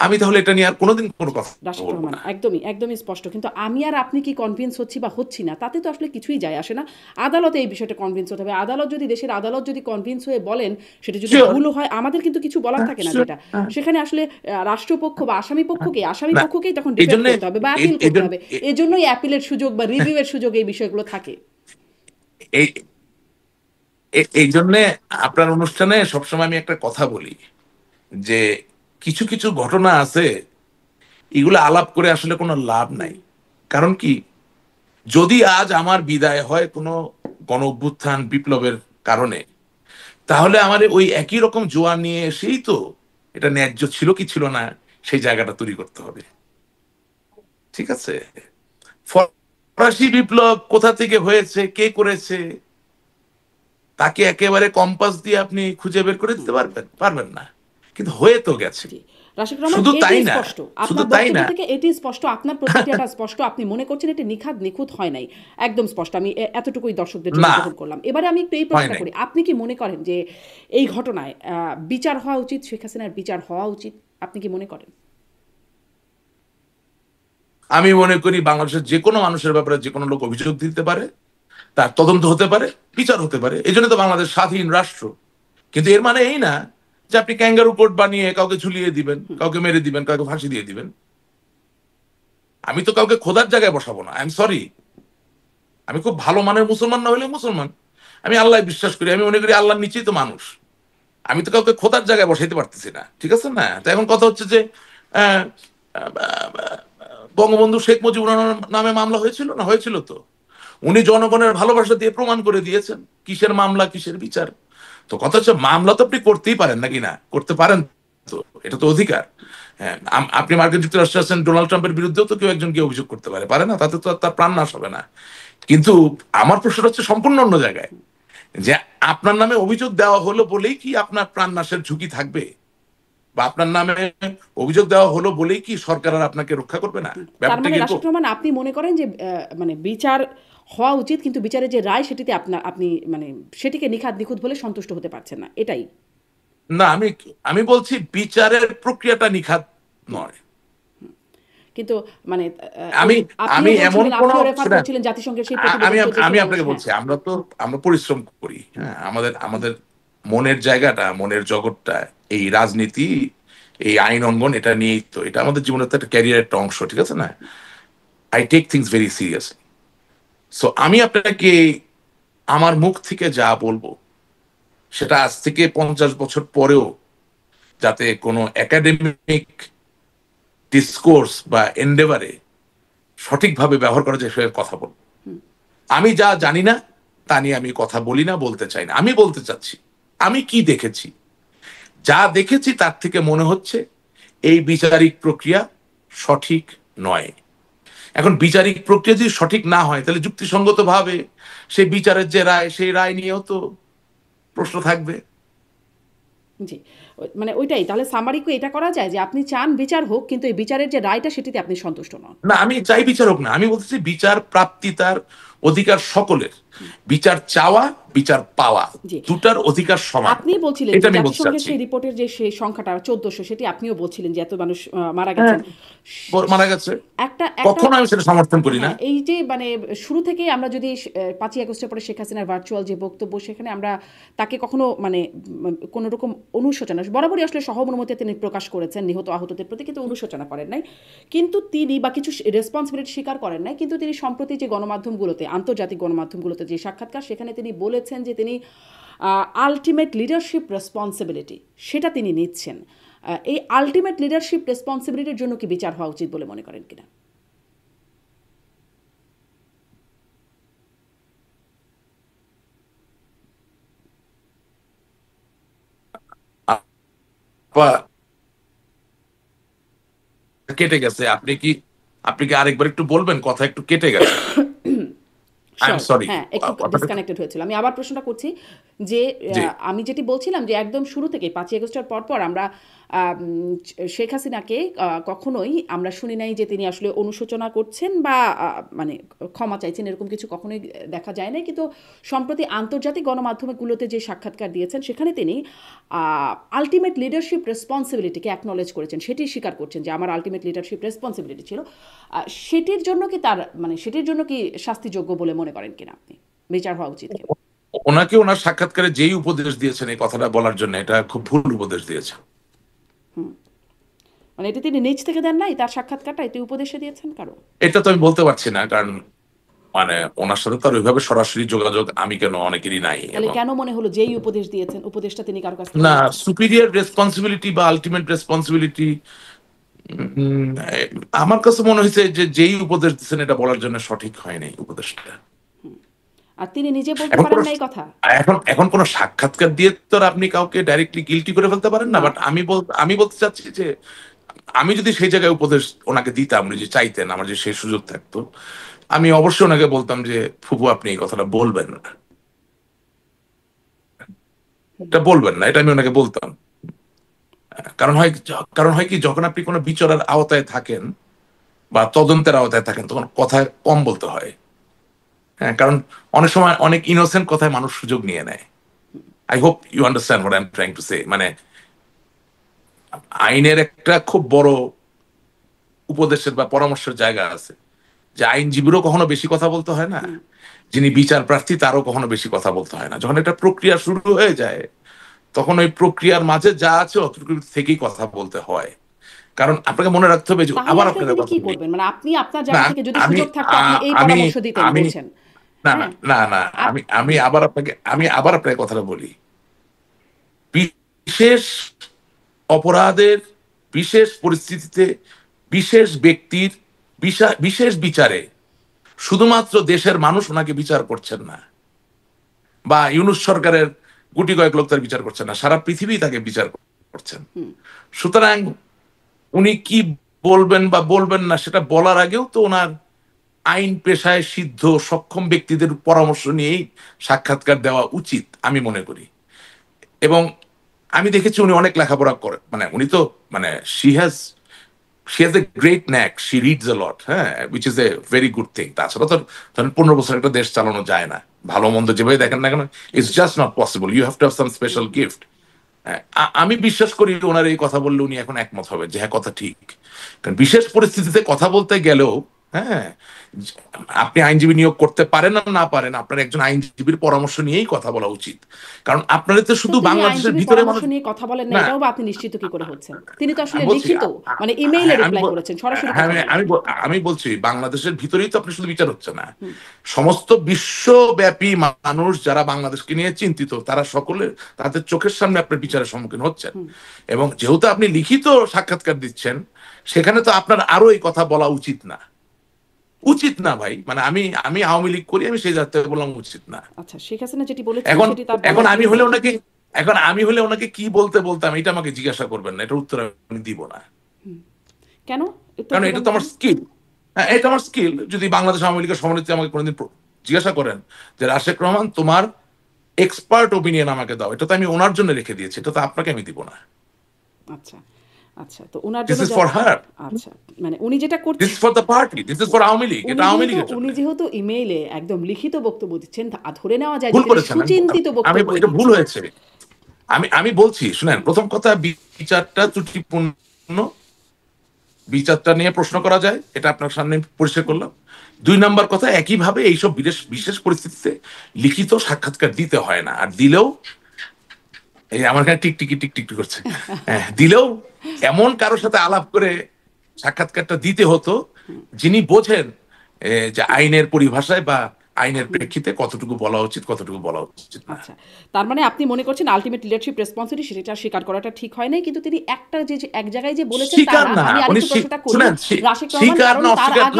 আমি তাহলে এটা নিয়ে আর কোনোদিন কোনো কথা রাশিদ বলবো রহমান, না। একদমই একদমই স্পষ্ট। কিন্তু আমি আর আপনি কি কনভিন্স হচ্ছি বা হচ্ছি না তাতে তো আসলে কিছুই যায় আসে না। আদালতে এই বিষয়টা কনভিন্স হতে হবে। আদালত যদি, দেশের আদালত যদি কনভিন্স হয়ে বলেন সেটা যদি শিওর, ভুল হয়, আমাদের কিন্তু কিছু বলার থাকে না, যেটা সেখানে আসলে রাষ্ট্রপক্ষ বা আসামি না পক্ষকেই তখন এই ডিফেন্ড জন্য করতে হবে বা অ্যাপিল করতে হবে। এজন্যই অ্যাপিলের সুযোগ বা রিভিউয়ের সুযোগ, এই বিষয়গুলো থাকে। এই এই জন্য আপনার অনুষ্ঠানে সবসময় আমি একটা কথা বলি যে কিছু কিছু ঘটনা আছে এগুলো আলাপ করে আসলে কোনো লাভ নাই। কারণ কি, যদি আজ আমার বিদায় হয় কোনো গণ অভ্যুত্থান বিপ্লবের কারণে, তাহলে আমার ওই একই রকম জোয়ার নিয়ে এসেই তো এটা ন্যায্য ছিল কি ছিল না সেই জায়গাটা তৈরি করতে হবে। ঠিক আছে, ফরাসি বিপ্লব কোথা থেকে হয়েছে, কে করেছে, তাকে একেবারে কম্পাস দিয়ে আপনি খুঁজে বের করে দিতে পারবেন পারবেন না, কিন্তু হয়ে তো গেছে। জি, রাশিদ রহমান, শুধু এটি তাই না, স্পষ্ট শুধু আপনার তাই বক্তব্য না, থেকে, এটি স্পষ্ট আপনার প্রতিক্রিয়াটা স্পষ্ট। আপনি মনে করছেন এটি নিখাদ নিখুঁত হয় নাই, একদম স্পষ্ট। আমি এতটুকুই দর্শকদের জন্য না গ্রহণ করলাম। এবারে আমি একটু এই হয় প্রশ্নটা নাই। করি, আপনি কি মনে করেন যে এই ঘটনায় বিচার হওয়া উচিত, শেখ হাসিনার বিচার হওয়া উচিত? আপনি কি মনে করেন? আমি মনে করি বাংলাদেশের যে কোনো মানুষের ব্যাপারে যে কোনো লোক অভিযোগ দিতে পারে, তার তদন্ত হতে পারে, বিচার হতে পারে। এই জন্য তো বাংলাদেশ স্বাধীন রাষ্ট্র। কিন্তু এর মানে এই না যে আপনি ক্যাঙ্গারু কোর্ট বানিয়ে কাউকে ঝুলিয়ে দিবেন, কাউকে মেরে দিবেন, কাউকে ফাঁসি দিয়ে দিবেন। আমি তো কাউকে খোদার জায়গায় বসাবো না, আই এম সরি। আমি খুব ভালো মানের মুসলমান না হলে মুসলমান, আমি আল্লাহ বিশ্বাস করি, আমি মনে করি আল্লাহর নিচেই তো মানুষ। আমি তো কাউকে খোদার জায়গায় বসাইতে পারতেছি না, ঠিক আছে না? তো এখন কথা হচ্ছে যে আহ, আহ, বঙ্গবন্ধু শেখ মুজিবুর রহমানের নামে মামলা হয়েছিল না? হয়েছিল তো। উনি জনগণের ভালোবাসা দিয়ে প্রমাণ করে দিয়েছেন কিসের মামলা কিসের বিচার। তো কথা হচ্ছে মামলা তো আপনি করতেই পারেন নাকি, না করতে পারেন তো, এটা তো অধিকার। হ্যাঁ, আপনি মার্কিন যুক্তরাষ্ট্রে আছেন, ডোনাল্ড ট্রাম্পের বিরুদ্ধেও তো কেউ একজন গিয়ে অভিযোগ করতে পারে, পারে না? তাতে তো আর তার প্রাণ নাশ হবে না। কিন্তু আমার প্রশ্নটা হচ্ছে সম্পূর্ণ অন্য জায়গায়, যে আপনার নামে অভিযোগ দেওয়া হলো বলেই কি আপনার প্রাণ নাশের ঝুঁকি থাকবে? বা আপনার নামে অভিযোগ দেওয়া হলো বলেই কি সরকার আর আপনাকে রক্ষা করবে না? তার ব্যাপারটা মানে কিরকম? রাশিদ রহমান, আপনি মনে করেন যে মানে বিচার হওয়া উচিত, কিন্তু বিচারের যে রায় সেটিতে আপনি মানে সেটিকে নিখাদ নিখুঁত বলে সন্তুষ্ট হতে পারছেন না, এটাই? না, আমি আমি বলছি বিচারের প্রক্রিয়াটা নিখাত নয়। কিন্তু মানে আমি আমি আপনিও এমন বলছিলেন, কোন আপনিও রেফার সেটা করছিলেন জাতিসংঘের সেই আমি প্রতিবেদনকে দেখে আমি মানুষ। আপনাকে হ্যাঁ, বলছি আমরা পরিশ্রম করি, হ্যাঁ, আমাদের আমাদের মনের জায়গাটা, মনের জগৎটা এই রাজনীতি, এই আইন অঙ্গন, এটা নিয়েই তো, এটা আমাদের জীবনের তো একটা ক্যারিয়ারের একটা অংশ, ঠিক আছে না? I take things very seriously. So আমি আপনাকে আমার মুখ থেকে যা বলবো সেটা আজ থেকে 50 বছর পরেও যাতে কোনো একাডেমিক ডিসকোর্স বা এন্ডেভারে সঠিকভাবে ব্যবহার করা যায় সেভাবে কথা বলবো। আমি যা জানি না তা নিয়ে আমি কথা বলি না, বলতে চাই না। আমি বলতে চাচ্ছি আমি কি দেখেছি, যা দেখেছি তার থেকে মনে হচ্ছে এই বিচারিক প্রক্রিয়া সঠিক নয়। এখন বিচারিক প্রক্রিয়া যদি সঠিক না হয় তাহলে যুক্তিসঙ্গত ভাবে সেই বিচারের যে রায়, সেই রায় নিয়েও তো প্রশ্ন থাকবে। জি, মানে ওইটাই তাহলে সামারি কি এটা করা যায় যে আপনি চান বিচার হোক কিন্তু এই বিচারের যে রায়টা সেটিতে আপনি সন্তুষ্ট নন? না, আমি চাই বিচার হোক না, আমি বলতেছি বিচার প্রাপ্তি তার অধিকার সকলের। বিচার চাওয়া, বিচার পাওয়া, জি, দুটার অধিকার সমান, আপনি বলছিলেন এটা যে আমি বলতে জাতিসংঘের চাচ্ছি। সেই রিপোর্টের যে সেই সংখ্যাটা 1400 সেটি আপনিও বলছিলেন যে এত মানুষ মারা গেছেন। মারা গেছে, একটা একটা কখনো আমি সেটা সমর্থন করি না। হ্যাঁ, এই যে মানে শুরু থেকেই আমরা যদি 5ই আগস্টের পরে শেখ হাসিনার ভার্চুয়াল যে বক্তব্য সেখানে আমরা তাকে কখনো মানে কোনো রকম অনুশোচনা বরাবরই আসলে সহানুভূতি তিনি প্রকাশ করেছেন নিহত আহতদের প্রতি, কিন্তু অনুশোচনা করেন নাই। কিন্তু তিনি বা কিছু রেসপন্সিবিলিটি স্বীকার করেন নাই। কিন্তু তিনি সম্প্রতি যে গণমাধ্যমগুলোতে, আন্তর্জাতিক গণমাধ্যমগুলোতে যে সাক্ষাৎকার, সেখানে তিনি বলেছেন যে তিনি আলটিমেট লিডারশিপ রেসপন্সিবিলিটি সেটা তিনি নিচ্ছেন। এই আলটিমেট লিডারশিপ রেসপন্সিবিলিটির জন্য কি বিচার হওয়া উচিত বলে মনে করেন কিনা? আপা, কেটে গেছে, আপনি কি আরেকবার একটু বলবেন? কথা একটু কেটে গেছে। I am sure, sorry. হ্যাঁ, একটু ডিসকানেক্টেড হয়েছিল। আমি আবার প্রশ্নটা করছি যে জি, আমি যেটি বলছিলাম যে একদম শুরু থেকে 5ই আগস্টের পর আমরা শেখ হাসিনাকে কখনোই আমরা শুনি নাই যে তিনি আসলে অনুশোচনা করছেন বা মানে ক্ষমা চাইছেন, এরকম কিছু কখনোই দেখা যায় নাই। কিন্তু সম্প্রতি আন্তর্জাতিক গণমাধ্যমগুলোতে যে সাক্ষাৎকার দিয়েছেন সেখানে তিনি আলটিমেট লিডারশিপ রেসপন্সিবিলিটিকে অ্যাকনলেজ করেছেন, সেটি স্বীকার করছেন যে আমার আলটিমেট লিডারশিপ রেসপন্সিবিলিটি ছিল। সেটির জন্য কি তার মানে সেটির জন্য কি শাস্তিযোগ্য বলে মনে করেন কিনা আপনি? বিচার হওয়া উচিত কিনা? ওনাকে ওনার সাক্ষাৎকারে যেই উপদেশ দিয়েছেন এই কথাটা বলার জন্য, এটা খুব ভুল উপদেশ দিয়েছেন। মানে এটি তিনি নিজ থেকে দেন নাই, তার সাক্ষাৎকারটা এটি উপদেশে দিয়েছেন কারো? এটা তো আমি বলতে পারছি না, কারণ মানে ওনার সাথে তার ওইভাবে সরাসরি যোগাযোগ আমি কেন অনেকেরই নাই। তাহলে এবং কেন মনে হলো যেই উপদেশ দিয়েছেন উপদেশটা তিনি কারো কাছ থেকে না, নিয়েছেন? সুপিরিয়র রেসপন্সিবিলিটি বা আলটিমেট রেসপন্সিবিলিটি, আমার কাছে মনে হয়েছে যে যেই উপদেশ দিচ্ছেন এটা বলার জন্য সঠিক হয়নি উপদেশটা। আর তিনি নিজে বলতে এখন পারেন কোন না এই কথা? এখন কোন সাক্ষাৎকার দিয়ে তো আর আপনি কাউকে ডাইরেক্টলি গিলটি করে ফেলতে পারেন না। না। বাট আমি বলতে চাচ্ছি যে আমি যদি সেই জায়গায় উপদেশ ওনাকে দিতাম, উনি যে চাইতেন, আমার যে সেই সুযোগ থাকতো, আমি অবশ্যই ওনাকে বলতাম যে ফুফু আপনি এই কথাটা বলবেন না, এটা বলবেন না, এটা আমি ওনাকে বলতাম। কারণ হয় কি, যখন আপনি কোনো বিচারের আওতায় থাকেন বা তদন্তের আওতায় থাকেন তখন কথা কম বলতে হয়। হ্যাঁ, কারণ অনেক সময় অনেক ইনোসেন্ট কথায় মানুষ সুযোগ নিয়ে নেয়। I hope you understand what I am trying to say. মানে আইনের একটা খুব বড় উপদেশের বা পরামর্শের জায়গা আছে, যে আইনজীবীরও কখনো বেশি কথা বলতে হয় না, যিনি বিচার প্রার্থী তারও কখনো বেশি কথা বলতে হয় না। যখন একটা প্রক্রিয়া শুরু হয়ে যায় তখন ওই প্রক্রিয়ার মাঝে যা আছে অতটুকু থেকেই কথা বলতে হয়। কারণ আপনাকে মনে রাখতে হবে যে তাহলে আবার আসলে আপনাকে তিনি কথা কি বলি। করবেন? মানে আপনি আপনার না জায়গা থেকে যদি আমি সুযোগ থাকতো আপনি এই আমি পরামর্শ দিতেন আমি বলছেন? না না হ্যাঁ। না না আপ আমি আবার আপনাকে কথাটা বলি। বিশেষ অপরাধের বিশেষ পরিস্থিতিতে বিশেষ ব্যক্তির বিশেষ বিচারে শুধুমাত্র দেশের মানুষ ওনাকে বিচার করছেন না, বা ইউনূস সরকারের গুটি কয়েক লোক তার বিচার করছেন না, সারা পৃথিবী তাকে বিচার করছেন। সুতরাং উনি কি বলবেন বা বলবেন না সেটা বলার আগেও তো ওনার আইন পেশায় সিদ্ধ সক্ষম ব্যক্তিদের পরামর্শ নিয়েই সাক্ষাৎকার দেওয়া উচিত আমি মনে করি। এবং আমি দেখেছি উনি অনেক লেখাপড়া করে, মানে উনি তো মানে she has a great knack, she reads a lot, হ্যাঁ, which is a very good thing. তাছাড়া তো ধরেন 15 বছর একটা দেশ চালানো যায় না, ভালো মন্দ যেভাবে দেখেন না কেন, it's just not possible, you have to have some special gift. আমি বিশ্বাস করি ওনার এই কথা বললে উনি এখন একমত হবে যে হ্যাঁ কথা ঠিক। কারণ বিশেষ পরিস্থিতিতে কথা বলতে গেলেও হ্যাঁ, আপনি আইনজীবী নিয়োগ করতে পারেন না না পারেন, আপনার একজন আইনজীবীর পরামর্শ নিয়েই কথা বলা উচিত। কারণ আপনাদের তো তো শুধু তিনি বাংলাদেশের আইনজীবীর ভিতরে পরামর্শ মানুষ নিয়ে কথা বলেন না, না। এটাও বা আপনি নিশ্চিত কি করে হচ্ছেন? তিনি তো আসলে আমি বলছি লিখিত, মানে ইমেইলে হ্যাঁ, রিপ্লাই করেছেন, সরাসরি হ্যাঁ, কথা বলেন। আমি বলছি বাংলাদেশের ভিতরেই তো আপনি শুধু বিচার হচ্ছে না, হুম, সমস্ত বিশ্বব্যাপী মানুষ যারা বাংলাদেশকে নিয়ে চিন্তিত তারা সকলে তাদের চোখের সামনে আপনার বিচারের সম্মুখীন হচ্ছেন। হুম। এবং যেহেতু আপনি লিখিত সাক্ষাৎকার দিচ্ছেন, সেখানে তো আপনার আরো এই কথা বলা উচিত না। উচিত না ভাই, মানে আমি আমি আওয়ামী লীগ করি, আমি সেই জায়গা থেকে বললাম উচিত না। আচ্ছা, শেখ হাসিনা যেটি বলেছেন এখন সেটি তার এখন বলার আমি কেউ হলে নেই। ওনাকে কি বলতে বলতাম এটা আমাকে জিজ্ঞাসা করবেন না, এটার উত্তর আমি দিব না। কেন উত্তর কারণ এটা দিবেন তো না আমার কেন? স্কিল। হ্যাঁ, এটা আমার স্কিল। যদি বাংলাদেশ আওয়ামী লীগের সভানেত্রী আমাকে কোনোদিন জিজ্ঞাসা করেন যে রাশেক রহমান তোমার এক্সপার্ট ওপিনিয়ন আমাকে দাও, এটা তো আমি ওনার জন্য রেখে দিয়েছি, এটা তো আপনাকে আমি দিব না। আচ্ছা, আচ্ছা, তো উনার দিস জন্য ইজ ফর হার, আচ্ছা, মানে উনি যেটা দিস করছেন, is for the party, this is for Awami League, এটা আওয়ামী লীগের জন্য। উনি যেহেতু ইমেইলে একদম লিখিত বক্তব্য দিচ্ছেন, ধরে নেওয়া যায় যে ভুল তিনি করেছেন, সুচিন্তিত আমি বক্তব্য এটা ভুল দিচ্ছেন। হয়েছে। আমি বলছি শুনেন, প্রথম কথা বিচারটা ত্রুটিপূর্ণ, বিচারটা নিয়ে প্রশ্ন করা যায়, এটা আপনার সামনে পরিষ্কার করলাম। 2 নাম্বার কথা, একইভাবে এইসব বিশেষ বিশেষ পরিস্থিতিতে লিখিত সাক্ষাৎকার দিতে হয় না, আর দিলেও এই আমার এখানে টিকটিকি টিকটিকি করছে, হ্যাঁ, দিলেও এমন কারোর সাথে আলাপ করে সাক্ষাৎকারটা দিতে হতো যিনি বোঝেন যে আইনের পরিভাষায় বা আইনের প্রেক্ষিতে কতটুকু বলা উচিত কতটুকু বলা উচিত না। আচ্ছা, তার মানে আপনি মনে করছেন আলটিমেট লিডারশিপ রেসপন্সিবিলিটি সেটা স্বীকার করাটা ঠিক হয় নাই, কিন্তু তিনি একটা যে এক জায়গায় যে বলেছেন তা স্বীকার না। না, আমি উনি আরেকটু প্রশ্নটা করি শুনেন, রাশেক রহমান, স্বীকার কারণ না তার অস্বীকার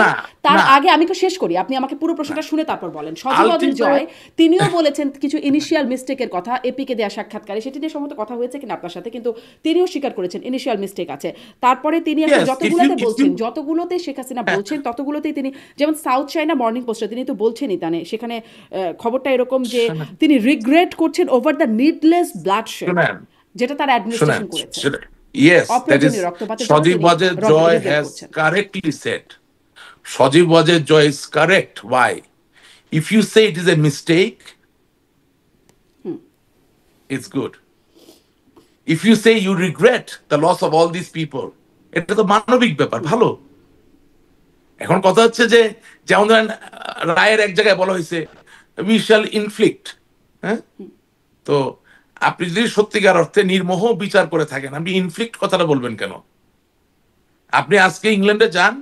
আগে না, না আমি একটু শেষ করি, আপনি আমাকে পুরো প্রশ্নটা শুনে তারপর বলেন। সজীবদের আলটিমেট জয় তিনিও বলেছেন কিছু ইনিশিয়াল মিস্টেকের কথা, এপিকে দেওয়া সাক্ষাৎকারে, সেটি নিয়ে সম্ভবত কথা হয়েছে কিনা আপনার সাথে, কিন্তু তিনিও স্বীকার করেছেন ইনিশিয়াল মিস্টেক আছে। তারপরে তিনি এখন ইয়েস, যতগুলোতে শেখ হাসিনা বলছেন ততগুলোতেই তিনি, যেমন সাউথ চায়না মর্নিং পোস্টে তিনি তো বলছেনই, সেখানে খবরটা এরকম যে তিনি রিগ্রেট করছেন ওভার দ্য নিডলেস ব্লাডশেড যেটা তার অ্যাডমিনিস্ট্রেশন করেছে, Yes, that is অপ্রয়োজনীয় রক্তপাতের জন্য Sajib তিনি Wajed Joy রিগ্রেট has করছেন। correctly said. Sajib Wajed Joy is correct. Why? If you say it is a mistake, it's good. If you say you regret the loss of all these people, এটা তো মানবিক ব্যাপার, ভালো। এখন কথা হচ্ছে যে যেমন ধরেন রায়ের এক জায়গায় বলা হয়েছে we shall inflict, হ্যাঁ, তো আপনি যদি সত্যিকার অর্থে নির্মোহ বিচার করে থাকেন, আপনি ইনফ্লিক্ট কথাটা বলবেন কেন? আপনি আজকে ইংল্যান্ডে যান,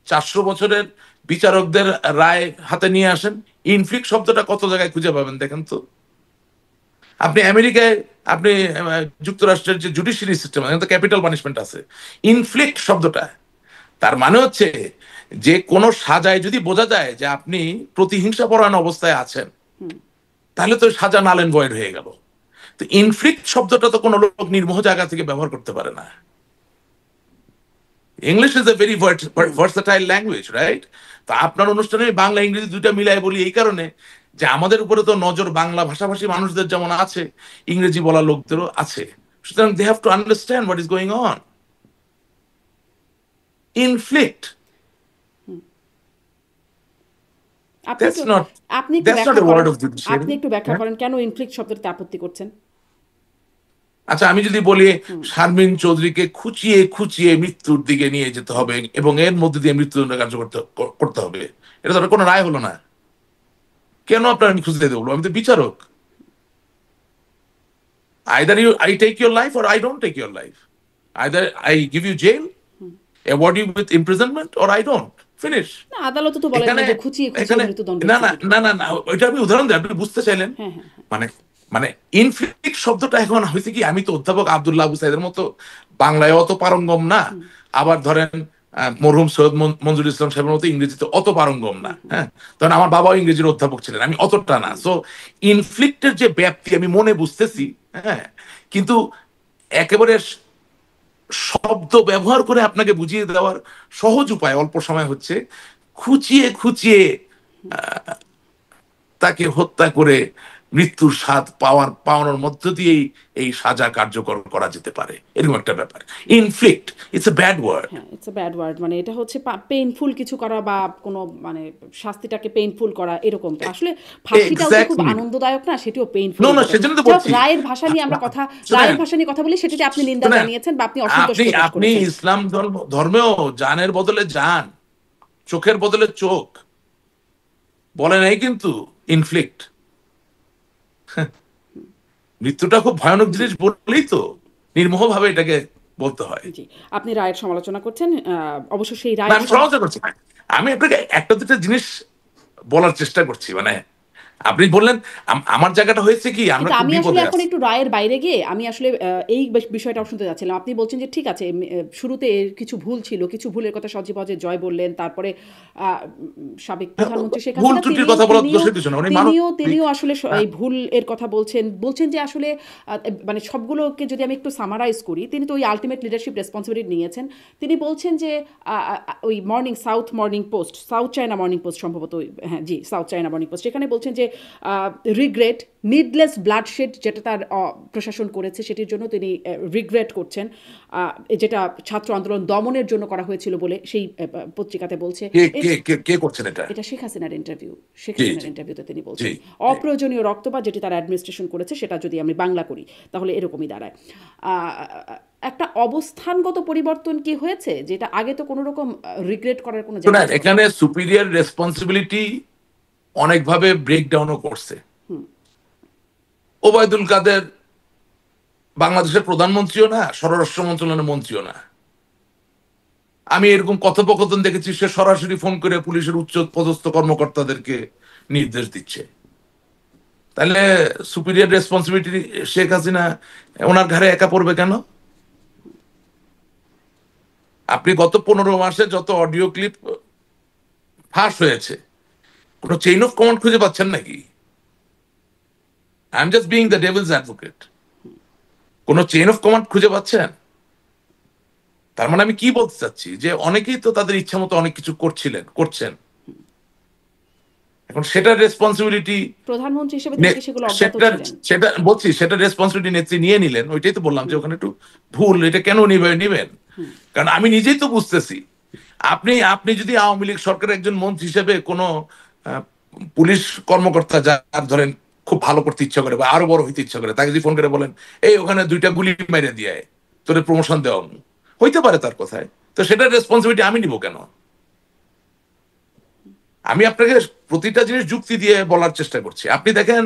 400 বছরের বিচারকদের রায় হাতে নিয়ে আসেন, ইনফ্লিক্ট শব্দটা কত জায়গায় খুঁজে পাবেন দেখেন তো। আপনি আমেরিকায়, আপনি যুক্তরাষ্ট্রের যে জুডিশিয়ারি সিস্টেম, এখানে তো ক্যাপিটাল পানিশমেন্ট আছে। ইনফ্লিক্ট শব্দটা তার মানে হচ্ছে যে কোনো সাজায় যদি বোঝা যায় যে আপনি প্রতিহিংসা পরায়ণ অবস্থায় আছেন, তাহলে তো সাজা নাল এন্ড ভয়েড হয়ে গেল। তো ইনফ্লিক্ট শব্দটা তো কোনো লোক নির্মোহ জায়গা থেকে ব্যবহার করতে পারে না। English is a very versatile language, right? তো আপনার অনুষ্ঠানে বাংলা ইংরেজি দুইটা মিলাই বলি এই কারণে যে আমাদের উপরে তো নজর বাংলা ভাষাভাষী মানুষদের যেমন আছে, ইংরেজি বলা লোকদেরও আছে। সুতরাং they have to understand what is going on. Inflict, আপনি একটু ব্যাখ্যা করেন কেন ইনফ্লিক্ট শব্দটাতে আপত্তি করছেন। আচ্ছা, আমি যদি বলি শারমিন চৌধুরীকে খুঁচিয়ে খুঁচিয়ে মৃত্যুর দিকে নিয়ে যেতে হবে এবং এর মধ্যে দিয়ে মৃত্যুদণ্ড কার্যকর করতে হবে, এটা তো কোনো রায় হলো না। কেন আপনার আমি খুঁজতে দেবো? আমি তো বিচারক। Either I take your life or I don't take your life, either I give you jail, award you with imprisonment, or I don't, finish. না, আদালত তো বলেন না যে খুঁচিয়ে খুঁচিয়ে মৃত্যুদণ্ড। না না না না না, ওইটা আপনি উদাহরণ দেন, আপনি বুঝতে চাইলেন। মানে মানে ইনফ্লিক্ট শব্দটা এখন হয়েছে কি, আমি তো অধ্যাপক আব্দুল্লাহ আবু সাইদের মতো বাংলায় অত পারঙ্গম না, আবার ধরেন মরহুম সৈয়দ মঞ্জুর ইসলাম সাহেবের মতো ইংরেজিতে অত পারঙ্গম না, হ্যাঁ, তখন আমার বাবাও ইংরেজির অধ্যাপক ছিলেন, আমি অতটা না। সো ইনফ্লিক্টের যে ব্যাপ্তি আমি মনে বুঝতেছি, হ্যাঁ, কিন্তু একেবারে শব্দ ব্যবহার করে আপনাকে বুঝিয়ে দেওয়ার সহজ উপায় অল্প সময় হচ্ছে খুঁচিয়ে খুঁচিয়ে তাকে হত্যা করে মৃত্যুর স্বাদ পাওয়ানোর মধ্য দিয়েই এই সাজা কার্যকর করা যেতে পারে, এরকম একটা ব্যাপার। Inflict, it's a bad word. হ্যাঁ, ইটস এ ব্যাড ওয়ার্ড, মানে এটা হচ্ছে পেইনফুল কিছু করা বা কোনো মানে শাস্তিটাকে পেইনফুল করা, এরকম। আসলে ফাঁসিটাও তো খুব আনন্দদায়ক না, সেটিও পেইনফুল। না, সেজন্য তো বলছি রায়ের ভাষা নিয়ে আমরা রায়ের ভাষা নিয়ে কথা বলি, সেটাতে আপনি নিন্দা জানিয়েছেন বা আপনি অসন্তুষ্ট প্রকাশ করেছেন। আপনি ইসলাম ধর্মেও জানের বদলে জান, চোখের বদলে চোখ বলে নাই কিন্তু ইনফ্লিক্ট। মৃত্যুটা খুব ভয়ানক জিনিস বললেই তো নির্মোহভাবে এটাকে বলতে হয়। জি, আপনি রায়ের সমালোচনা করছেন। অবশ্য সেই না, রায়ের আমি সমালোচনা করছি না। আমি আপনাকে একটা দুটা জিনিস বলার চেষ্টা করছি। মানে আপনি বললেন আমার জায়গাটা হয়েছে কি, আমরা কিন্তু খুব আমি আসলে বিপদে এখন আছি। একটু রায়ের বাইরে গিয়ে আমি আসলে এই বিষয়টাও শুনতে যাচ্ছিলাম। আপনি বলছেন যে ঠিক আছে, শুরুতে এর কিছু ভুল ছিল, কিছু ভুলের কথা সজীব ওয়াজেদ জয় বললেন। তারপরে সাবেক প্রধানমন্ত্রী শেখ ভুল হাসিনা ত্রুটির তিনিও কথা বলা তিনিও দোষের কিছু না, উনি তিনিও মানবিক। তিনিও আসলে হ্যাঁ, এই ভুল এর কথা বলছেন। বলছেন যে আসলে মানে সবগুলোকে যদি আমি একটু সামারাইজ করি, তিনি তো ওই আল্টিমেট লিডারশিপ রেসপন্সিবিলিটি নিয়েছেন। তিনি বলছেন যে ওই সাউথ চায়না মর্নিং পোস্ট সম্ভবত, হ্যাঁ জি, সাউথ চায়না মর্নিং পোস্ট, সেখানে বলছেন যে রিগ্রেট নিডলেস ব্লাডশেড যেটা তার প্রশাসন করেছে সেটির জন্য তিনি রিগ্রেট করছেন, যেটা ছাত্র আন্দোলন দমনের জন্য করা হয়েছিল বলে সেই পত্রিকাতে বলছে। কে কে কে কে করছেন এটা? এটা শেখ হাসিনার ইন্টারভিউ। শেখ জি হাসিনার জি ইন্টারভিউতে তিনি জি বলছেন জি। অপ্রয়োজনীয় রক্তপাত যেটি তার অ্যাডমিনিস্ট্রেশন করেছে, সেটা যদি আমি বাংলা করি তাহলে এরকমই দাঁড়ায়। একটা অবস্থানগত পরিবর্তন কি হয়েছে, যেটা আগে তো কোনো রকম রিগ্রেট করার কোনো জায়গা শোনেন, ছিল না। এখানে সুপিরিয়র রেসপন্সিবিলিটি অনেকভাবে ব্রেকডাউনও করছে। ওবায়দুল কাদের বাংলাদেশের প্রধানমন্ত্রীও না, স্বরাষ্ট্র মন্ত্রণালয়ের মন্ত্রীও না। আমি এরকম কথোপকথন দেখেছি, সে সরাসরি ফোন করে পুলিশের উচ্চ পদস্থ কর্মকর্তাদেরকে নির্দেশ দিচ্ছে। তাহলে সুপিরিয়র রেসপন্সিবিলিটি শেখ হাসিনা ওনার ঘাড়ে একা পড়বে কেন? আপনি গত 15 মাসে যত অডিও ক্লিপ ফাঁস হয়েছে, কোনো চেইন অফ কমান্ড খুঁজে পাচ্ছেন নাকি? I am just being the Devil's advocate. কোনো চেইন অফ কমান্ড খুঁজে পাচ্ছেন? তার মানে আমি কি বলতে চাচ্ছি, যে অনেকেই তো তাদের ইচ্ছা মতো অনেক কিছু করছেন। এখন সেটার রেসপন্সিবিলিটি প্রধানমন্ত্রী হিসেবে তিনি কি সেগুলো অজ্ঞাত সেটা ছিলেন? সেটা বলছি, সেটা রেসপন্সিবিলিটি নেত্রী নিয়ে নিলেন। ওইটাই তো বললাম যে ওখানে একটু ভুল, এটা কেন নিবেন? কারণ আমি নিজেই তো বুঝতেছি, আপনি আপনি যদি আওয়ামী লীগ সরকারের একজন মন্ত্রী হিসেবে কোনো আহ, পুলিশ কর্মকর্তা যার ধরেন খুব ভালো করতে ইচ্ছা করে বা আরো বড় হইতে ইচ্ছা করে, তাকে যদি ফোন করে বলেন এই ওখানে 2টা গুলি মেরে দিয়ে তোরে প্রমোশন দেওয়া হইতে পারে তার কথায়, তো সেটার রেসপন্সিবিলিটি আমি নিব কেন? আমি আপনাকে প্রতিটা জিনিস যুক্তি দিয়ে বলার চেষ্টা করছি। আপনি দেখেন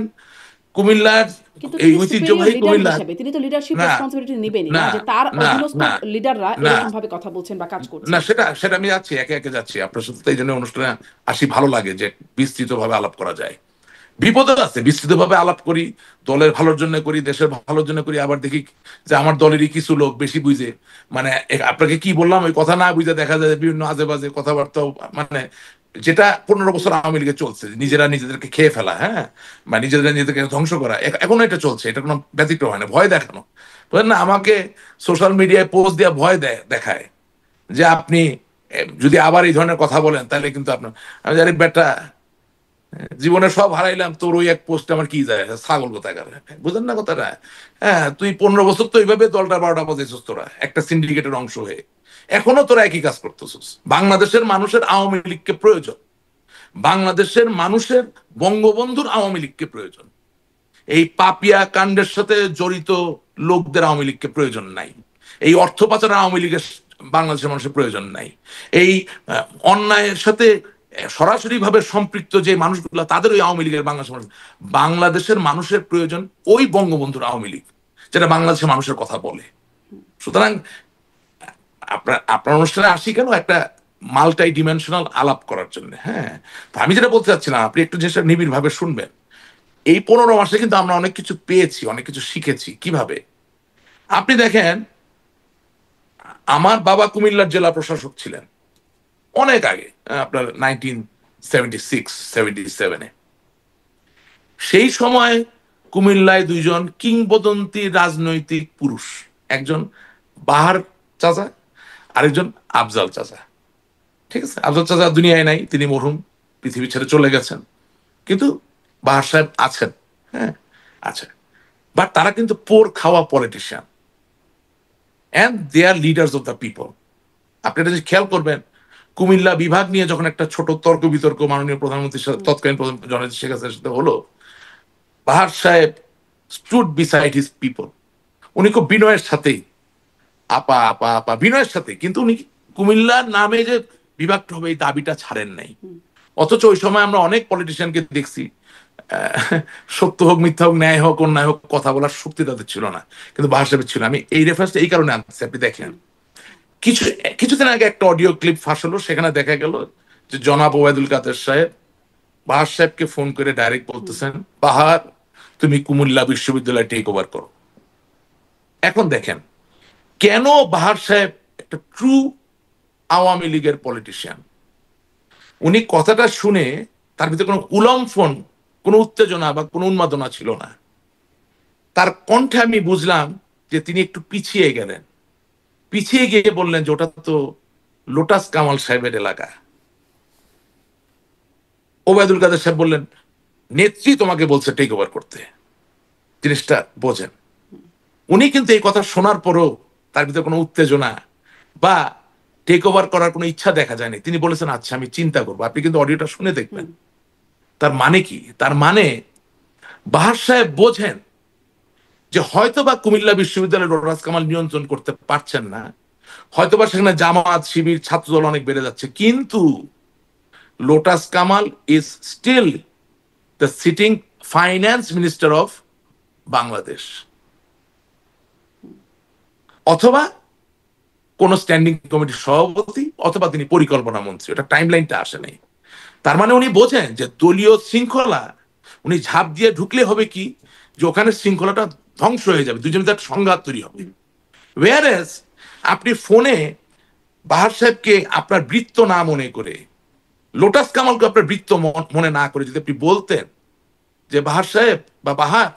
কুমিল্লার কিন্তু এই তিনি সুপিরিয়র ঐতিহ্যবাহী লিডার কুমিল্লা। হিসেবে তিনি তো লিডারশিপ না রেসপন্সিবিলিটি নেবেনই না, না যে তার না অধীনস্থ না লিডাররা না এরকম ভাবে কথা বলছেন বা কাজ না, করছেন। সেটা সেটা আমি যাচ্ছি, একে একে যাচ্ছি আপনার সাথে। তো এই জন্য অনুষ্ঠানে আসি, ভালো লাগে যে বিস্তৃত ভাবে আলাপ করা যায়। বিপদ আছে, বিস্তৃত ভাবে আলাপ করি, দলের ভালোর জন্য করি, দেশের ভালোর জন্য করি, আবার দেখি যে আমার দলেরই কিছু লোক বেশি বুঝে, মানে আপনাকে কি বললাম ওই কথা না বুঝে দেখা যায় বিভিন্ন আজে বাজে কথাবার্তা, মানে যেটা 15 বছর আওয়ামী লীগে চলছে, নিজেরা নিজেদেরকে খেয়ে ফেলা, হ্যাঁ, বা নিজেরা নিজেদেরকে ধ্বংস করা, এখনো এটা চলছে, এটা কোনো ব্যতিক্রম হয় না। ভয় দেখানো, বুঝলেন না, আমাকে সোশ্যাল মিডিয়ায় পোস্ট দিয়ে ভয় দেখায় যে আপনি যদি আবার এই ধরনের কথা বলেন তাহলে কিন্তু আপনার, আমি জানি বেটা জীবনে সব হারাইলাম, তোর ওই এক পোস্ট আমার কি যায়, ছাগল কোথায় গেল, বুঝলেন না কথাটা? হ্যাঁ, তুই 15 বছর তো এইভাবে দলটা 12টা বাজাইছিস, তোরা একটা সিন্ডিকেটের অংশ হয়ে এখনো তোরা একই কাজ করতেছিস। বাংলাদেশের মানুষের আওয়ামী লীগকে প্রয়োজন, বাংলাদেশের মানুষের বঙ্গবন্ধুর আওয়ামী লীগকে প্রয়োজন। এই পাপিয়া কাণ্ডের সাথে জড়িত লোকদের আওয়ামী লীগকে প্রয়োজন নাই। এই অর্থ পাচার আওয়ামী লীগের বাংলাদেশের মানুষের প্রয়োজন নাই। এই অন্যায়ের সাথে সরাসরি ভাবে সম্পৃক্ত যে মানুষগুলো, তাদের ওই আওয়ামী লীগের বাংলাদেশের মানুষ। বাংলাদেশের মানুষের প্রয়োজন ওই বঙ্গবন্ধুর আওয়ামী লীগ, যেটা বাংলাদেশের মানুষের কথা বলে। সুতরাং আপনার আপনার অনুষ্ঠানে আসি কেন, একটা মাল্টি ডিমেনশনাল আলাপ করার জন্য। হ্যাঁ, তো আমি যেটা বলতে চাচ্ছিলাম, আপনি একটু জিনিসটা নিবিড় ভাবে শুনবেন। এই 15 মাসে কিন্তু আমরা অনেক কিছু পেয়েছি, অনেক কিছু শিখেছি। কিভাবে? আপনি দেখেন, আমার বাবা কুমিল্লার জেলা প্রশাসক ছিলেন অনেক আগে, আপনার 1976-77-এ। সেই সময় কুমিল্লায় 2জন কিংবদন্তি রাজনৈতিক পুরুষ, একজন বাহার চাচা, আরেকজন আফজাল চাচা। ঠিক আছে, আফজাল চাচা দুনিয়ায় নাই, তিনি মরহুম, পৃথিবী ছেড়ে চলে গেছেন, কিন্তু বাহার সাহেব আছেন। হ্যাঁ, আচ্ছা, বাট তারা কিন্তু পোর খাওয়া politician, and they are leaders of the people. আপনি এটা যদি খেয়াল করবেন, কুমিল্লা বিভাগ নিয়ে যখন একটা ছোট তর্ক বিতর্ক মাননীয় প্রধানমন্ত্রীর সাথে, তৎকালীন জননেত্রী শেখ হাসিনার সাথে হলো, বাহার সাহেব স্টুড বিসাইড হিজ পিপল। উনি খুব বিনয়ের সাথেই, আপা আপা আপা বিনয়ের সাথে, কিন্তু উনি কুমিল্লার নামে যে বিভক্ত হবে এই দাবিটা ছাড়েন নাই। অথচ ওই সময় আমরা অনেক পলিটিশিয়ানকে দেখছি সত্য হোক মিথ্যা হোক ন্যায় হোক অন্যায় হোক কথা বলার শক্তি তাদের ছিল না, কিন্তু বাহার সাহেবের ছিল। আমি এই রেফারেন্সটা এই কারণে আনছি, আপনি দেখেন কিছুদিন আগে একটা অডিও ক্লিপ ফাঁস হলো, সেখানে দেখা গেল যে জনাব ওবায়দুল কাদের সাহেব বাহার সাহেবকে ফোন করে ডাইরেক্ট বলতেছেন, বাহার তুমি কুমিল্লা বিশ্ববিদ্যালয় টেক ওভার করো। এখন দেখেন কেন বাহার সাহেব একটা ট্রু আওয়ামী লীগের পলিটিশিয়ান, উনি কথাটা শুনে তার ভিতরে কোনো উলম্ফন, কোনো উত্তেজনা বা কোনো উন্মাদনা ছিল না। তার কণ্ঠে আমি বুঝলাম যে তিনি একটু পিছিয়ে গেলেন, পিছিয়ে গিয়ে বললেন যে ওটা তো লোটাস কামাল সাহেবের এলাকা। ওবায়দুল কাদের সাহেব বললেন, নেত্রী তোমাকে বলছে টেক ওভার করতে, জিনিসটা বোঝেন। উনি কিন্তু এই কথা শোনার পরও তার ভিতরে কোনো উত্তেজনা বা টেক ওভার করার কোনো ইচ্ছা দেখা যায়নি। তিনি বলেছেন আচ্ছা আমি চিন্তা করবো। আপনি কিন্তু অডিওটা শুনে দেখবেন। তার মানে কি? তার মানে বাহার সাহেব বোঝেন যে হয়তোবা কুমিল্লা বিশ্ববিদ্যালয়ের লোটাস কামাল নিয়ন্ত্রণ করতে পারছেন না, হয়তোবা সেখানে জামাত শিবির ছাত্রদল অনেক বেড়ে যাচ্ছে, কিন্তু Lotus Kamal is still the sitting finance minister of Bangladesh, অথবা কোন স্ট্যান্ডিং কমিটির সভাপতি, অথবা তিনি পরিকল্পনা মন্ত্রী। ওটা টাইমলাইনটা আসে নাই। তার মানে উনি বোঝেন যে দলীয় শৃঙ্খলা উনি ঝাঁপ দিয়ে ঢুকলে হবে কি, যে ওখানে শৃঙ্খলাটা ধ্বংস হয়ে যাবে, দুজনের একটা সংঘাত তৈরি হবে। ওয়ারেস আপনি ফোনে বাহার সাহেবকে আপনার বৃত্ত না মনে করে, লোটাস কামালকে আপনার বৃত্ত মনে না করে যদি আপনি বলতেন যে বাহার সাহেব বা বাহার,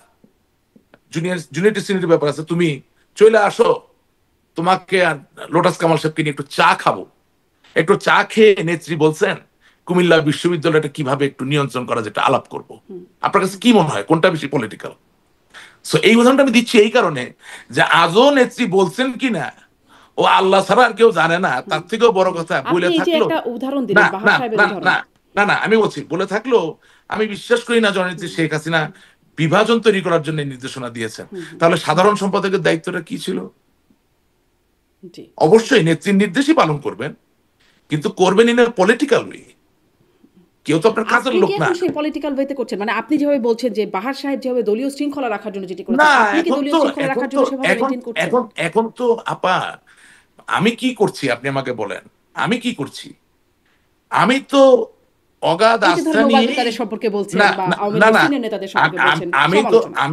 জুনিয়র সিনিয়র ব্যাপার আছে, তুমি চলে আসো, তোমাকে আর লোটাস কামাল সাহেবকে নিয়ে একটু চা খাবো। একটু চা খেয়ে নেত্রী বলছেন কুমিল্লা বিশ্ববিদ্যালয়টা কিভাবে একটু নিয়ন্ত্রণ করা যেটা আলাপ করব। আপনার কাছে কি মনে হয় কোনটা বেশি পলিটিক্যাল? সো এই উদাহরণটা আমি দিচ্ছি এই কারণে যে আজও নেত্রী বলছেন কিনা ও আল্লাহ ছাড়া আর কেউ জানে না। তার থেকেও বড় কথা বলে থাকলো একটা উদাহরণ না দিলেন বাহার না সাহেবের না উদাহরণ। না না না আমি বলছি বলে থাকলো, আমি বিশ্বাস করি না জননেত্রী শেখ হাসিনা বিভাজন তৈরি করার জন্য নির্দেশনা দিয়েছেন। তাহলে সাধারণ সম্পাদকের দায়িত্বটা কি ছিল? অবশ্যই নেত্রীর নির্দেশই পালন করবেন, কিন্তু করবেন ইন পলিটিক্যাল ওয়ে। কেউ তো আপনার কাজের লোক না। সেই পলিটিক্যাল ওয়েতে করছেন, মানে আপনি যেভাবে বলছেন যে বাহার সাহেব যেভাবে দলীয় শৃঙ্খলা রাখার জন্য যেটি করেছেন, না আপনি কি এখন দলীয় তো শৃঙ্খলা রাখার জন্য সেভাবে মেইনটেইন করছেন? এখন তো আপা আমি কি করছি আপনি আমাকে বলেন, আমি কি করছি? আমি তো অগাধ এই যে আস্থা ধরেন নিয়ে ওবায়দুল কাদের সম্পর্কে বলছেন না বা না আওয়ামী না লীগের না সিনিয়র নেতাদের সম্পর্কে বলছেন, আমি তো সমালোচনা।